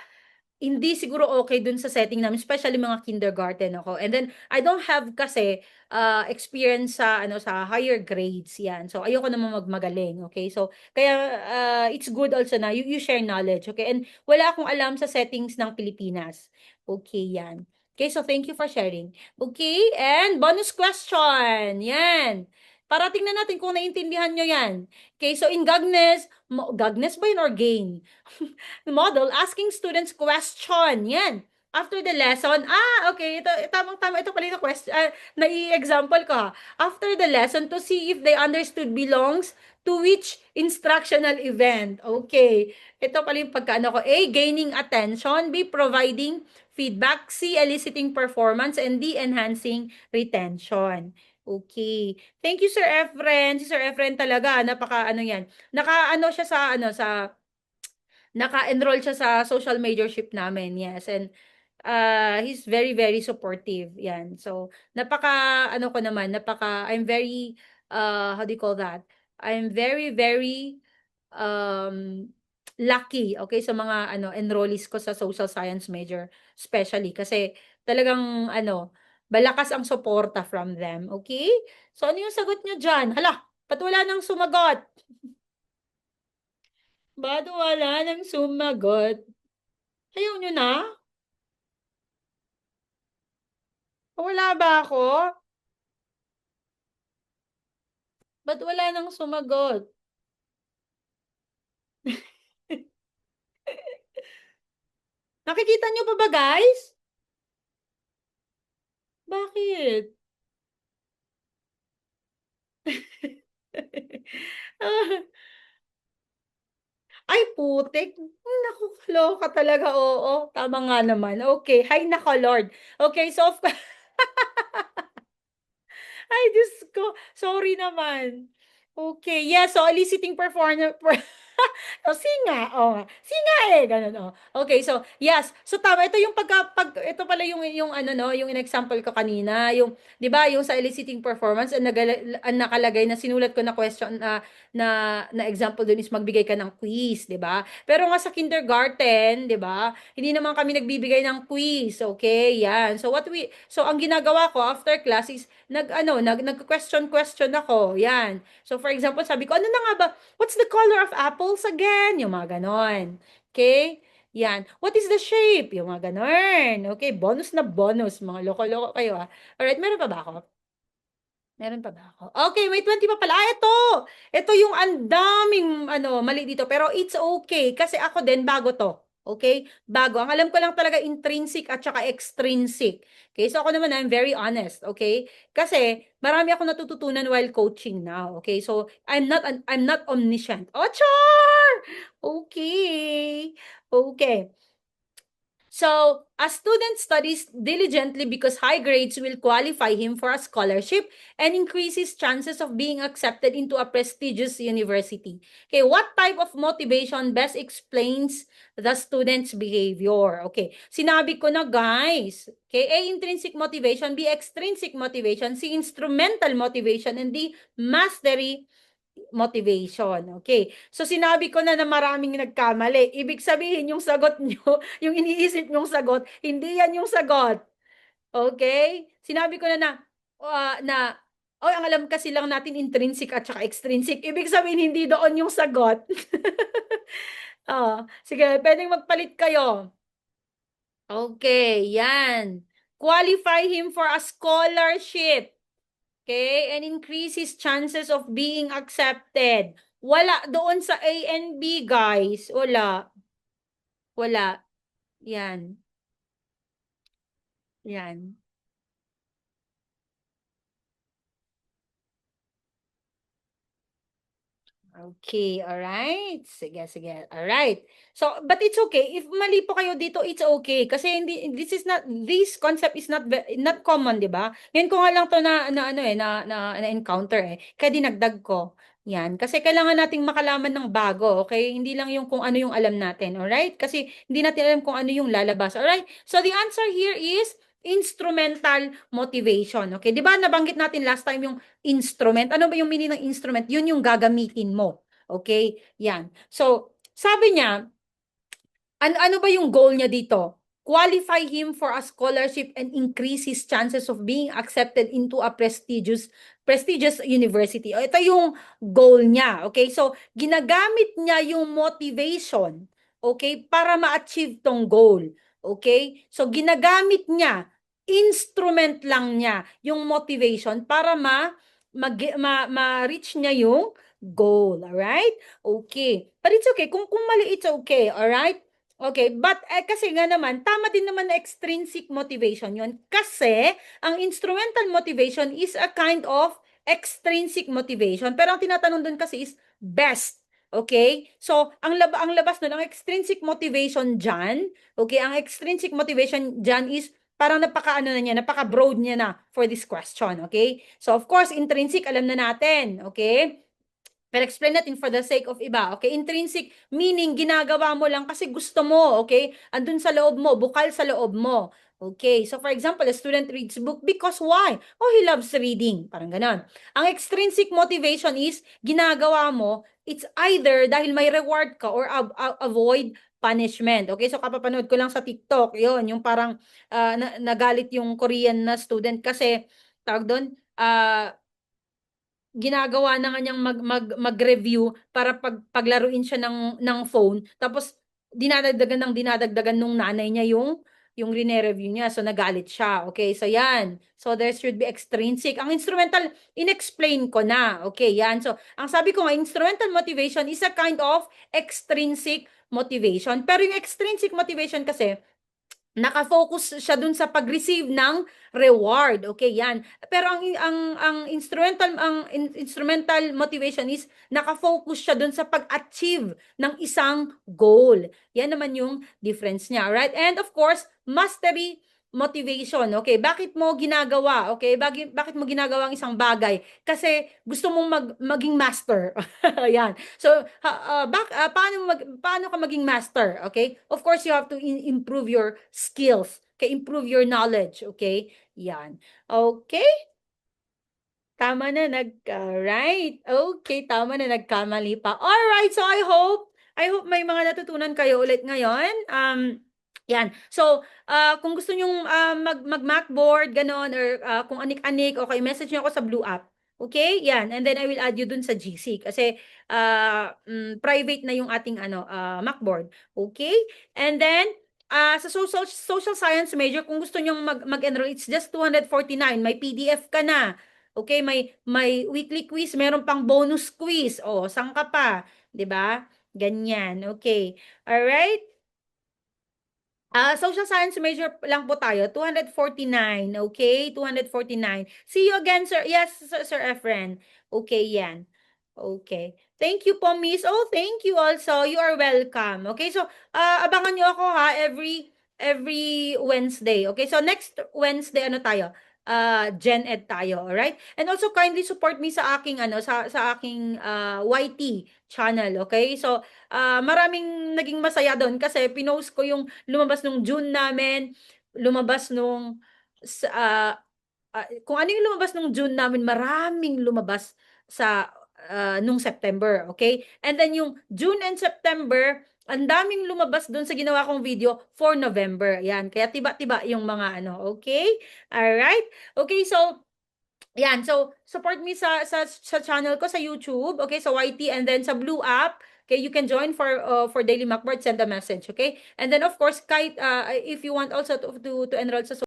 hindi siguro okay dun sa setting namin, especially mga kindergarten ako. And then, I don't have kasi experience sa ano sa higher grades yan. So ayoko naman magmagaling, okay? So kaya it's good also na you share knowledge, okay? And wala akong alam sa settings ng Pilipinas. Okay, yan. Okay, so thank you for sharing. Okay, and bonus question. Yan. Para tingnan natin kung naintindihan nyo yan. Okay, so in Gagnes, Gagnes ba yun or gain? Model asking students question. Yan. After the lesson, okay, ito, tamang-tama, ito pala yung question, nai-example ko ha. After the lesson, to see if they understood belongs to which instructional event. Okay. Ito pala yung pagkaano ko. A, gaining attention. B, providing feedback. C, eliciting performance. And D, enhancing retention. Okay. Thank you, Sir Efren. Si Sir Efren talaga, napaka ano yan. Naka-ano siya sa, ano, sa naka-enroll siya sa social majorship namin, yes. And he's very, very supportive. Yan. So, ano ko naman, I'm very, how do you call that? I'm very, very um, lucky, okay, sa mga ano enrollees ko sa social science major, especially kasi talagang ano, malakas ang suporta from them, okay? So, ano yung sagot nyo dyan? Hala, ba't wala nang sumagot? Ba't wala nang sumagot? Ayaw nyo na? Wala ba ako? Ba't wala nang sumagot? Nakikita nyo pa ba, guys? Bakit? Ah, ay, putik. Naku, kaloka talaga, oo. Tama nga naman. Okay, hay nako, Lord. Okay, so ay, Diyos ko. Sorry naman. Okay, yeah, so eliciting performance. O, singa, oh, singa eh, ganun, oh. Okay, so, yes. So, tama, ito yung ito pala yung ano, no, yung in-example ko kanina, yung, di ba, yung sa eliciting performance, ang nakalagay na sinulat ko na question, na example dun is magbigay ka ng quiz, di ba? Pero nga sa kindergarten, di ba, hindi naman kami nagbibigay ng quiz, okay, yan. So, ang ginagawa ko after class is, nag-question ako, yan. So, for example, sabi ko, ano na nga ba, what's the color of apples again? Yung mga ganon. Okay? Yan. What is the shape? Yung mga ganon. Okay, bonus na bonus. Mga loko-loko kayo ah. Alright, meron pa ba ako? Meron pa ba ako? Okay, may 20 pa pala. Ito! Ito yung andaming ano, mali dito. Pero it's okay. Kasi ako din, bago to. Okay? Bago. Ang alam ko lang talaga intrinsic at saka extrinsic. Okay? So ako naman, I'm very honest. Okay? Kasi marami akong natututunan while coaching now. Okay? So I'm not omniscient. Oh, char! Okay. Okay. So, a student studies diligently because high grades will qualify him for a scholarship and increase his chances of being accepted into a prestigious university. Okay, what type of motivation best explains the student's behavior? Okay, sinabi ko na guys. Okay, A, intrinsic motivation, B, extrinsic motivation, C, instrumental motivation, and D, mastery motivation. Okay. So, sinabi ko na maraming nagkamali. Ibig sabihin, yung sagot nyo, yung iniisip nyong sagot, hindi yan yung sagot. Okay? Sinabi ko ang alam kasi lang natin intrinsic at saka extrinsic. Ibig sabihin, hindi doon yung sagot. Sige, pwedeng magpalit kayo. Okay, yan. Qualify him for a scholarship. Okay? And increase his chances of being accepted. Wala doon sa A and B, guys. Wala. Wala. Yan. Yan. Okay, alright. Sige, sige. Alright. So, but it's okay. If mali po kayo dito, it's okay. Kasi this concept is not common, di ba? Ngayon ko nga lang to na encounter eh. Kaya dinagdag ko. Yan. Kasi kailangan nating makalaman ng bago, okay? Hindi lang yung kung ano yung alam natin, alright? Kasi hindi natin alam kung ano yung lalabas, alright? So, the answer here is instrumental motivation. Okay? Di ba nabanggit natin last time yung instrument? Ano ba yung meaning ng instrument? Yun yung gagamitin mo. Okay? Yan. So, sabi niya, Ano ba yung goal niya dito? Qualify him for a scholarship and increase his chances of being accepted into a prestigious university. O, ito yung goal niya. Okay? So, ginagamit niya yung motivation, okay, para ma-achieve tong goal. Okay? So, ginagamit niya, instrument lang niya yung motivation para ma-reach niya yung goal. Alright? Okay. But it's okay. Kung mali, it's okay. Alright? Okay, but kasi nga naman, tama din naman na extrinsic motivation yon. Kasi, ang instrumental motivation is a kind of extrinsic motivation. Pero ang tinatanong doon kasi is best. Okay? So, ang labas nun, ang extrinsic motivation dyan, okay, ang extrinsic motivation dyan is parang napaka-ano na niya, napaka-broad niya na for this question. Okay? So, of course, intrinsic, alam na natin. Okay? Pero explain natin for the sake of iba. Okay? Intrinsic meaning ginagawa mo lang kasi gusto mo. Okay? Andun sa loob mo, bukal sa loob mo. Okay? So for example, a student reads book because why? Oh, he loves reading. Parang ganon. Ang extrinsic motivation is ginagawa mo, it's either dahil may reward ka or avoid punishment. Okay? So kapapanood ko lang sa TikTok, yon yung parang nagalit yung Korean na student kasi tawag doon, ginagawa na nga niyang mag-review para paglaruin siya ng phone. Tapos, dinadagdagan nung nanay niya yung rine-review niya. So, nagalit siya. Okay, so yan. So, there should be extrinsic. Ang instrumental, inexplain ko na. Okay, yan. So, ang sabi ko nga, instrumental motivation is a kind of extrinsic motivation. Pero yung extrinsic motivation kasi, nakafocus siya dun sa pag-receive ng reward. Okay, yan. Pero ang instrumental motivation is nakafocus siya dun sa pag-achieve ng isang goal. Yan naman yung difference niya, right? And of course, mastery motivation. Okay, bakit mo ginagawa? Okay, bakit mo ginagawa ang isang bagay? Kasi gusto mong maging master. Yan. So, paano ka maging master? Okay? Of course, you have to improve your skills. Okay? Improve your knowledge. Okay? Yan. Okay? Tama na right. Okay, tama na nagkamali pa. All right, so I hope may mga natutunan kayo ulit ngayon. Yan. So, kung gusto niyo mag-Macboard ganon or kung anik-anik, okay, message niyo ako sa Blue App. Okay? Yan. And then I will add you dun sa GC kasi private na yung ating Macboard. Okay? And then sa social science major, kung gusto niyo mag-enroll, it's just 249. May PDF ka na. Okay, may weekly quiz, meron pang bonus quiz. Oh, saan ka pa? 'Di ba? Ganyan. Okay. All right? Social science major lang po tayo, 249. Okay, 249. See you again, sir. Yes, Sir Efren. Okay, yan. Okay. Thank you po, Miss. Oh, thank you also. You are welcome. Okay, so abangan niyo ako ha every Wednesday. Okay, so next Wednesday ano tayo? Gen Ed tayo, all right? And also kindly support me sa aking sa aking YT channel, okay? So maraming naging masaya doon kasi pinost ko yung lumabas nung June namin, lumabas nung kung ano yung lumabas nung June namin, maraming lumabas sa nung September, okay? And then yung June and September, ang daming lumabas doon sa ginawa kong video for November. Yan, kaya tiba-tiba yung mga okay? All right? Okay, so yan, so support me sa channel ko sa YouTube, okay? Sa YT and then sa Blue App. Okay, you can join for Daily Macboard, send a message, okay? And then of course, kahit if you want also to enroll sa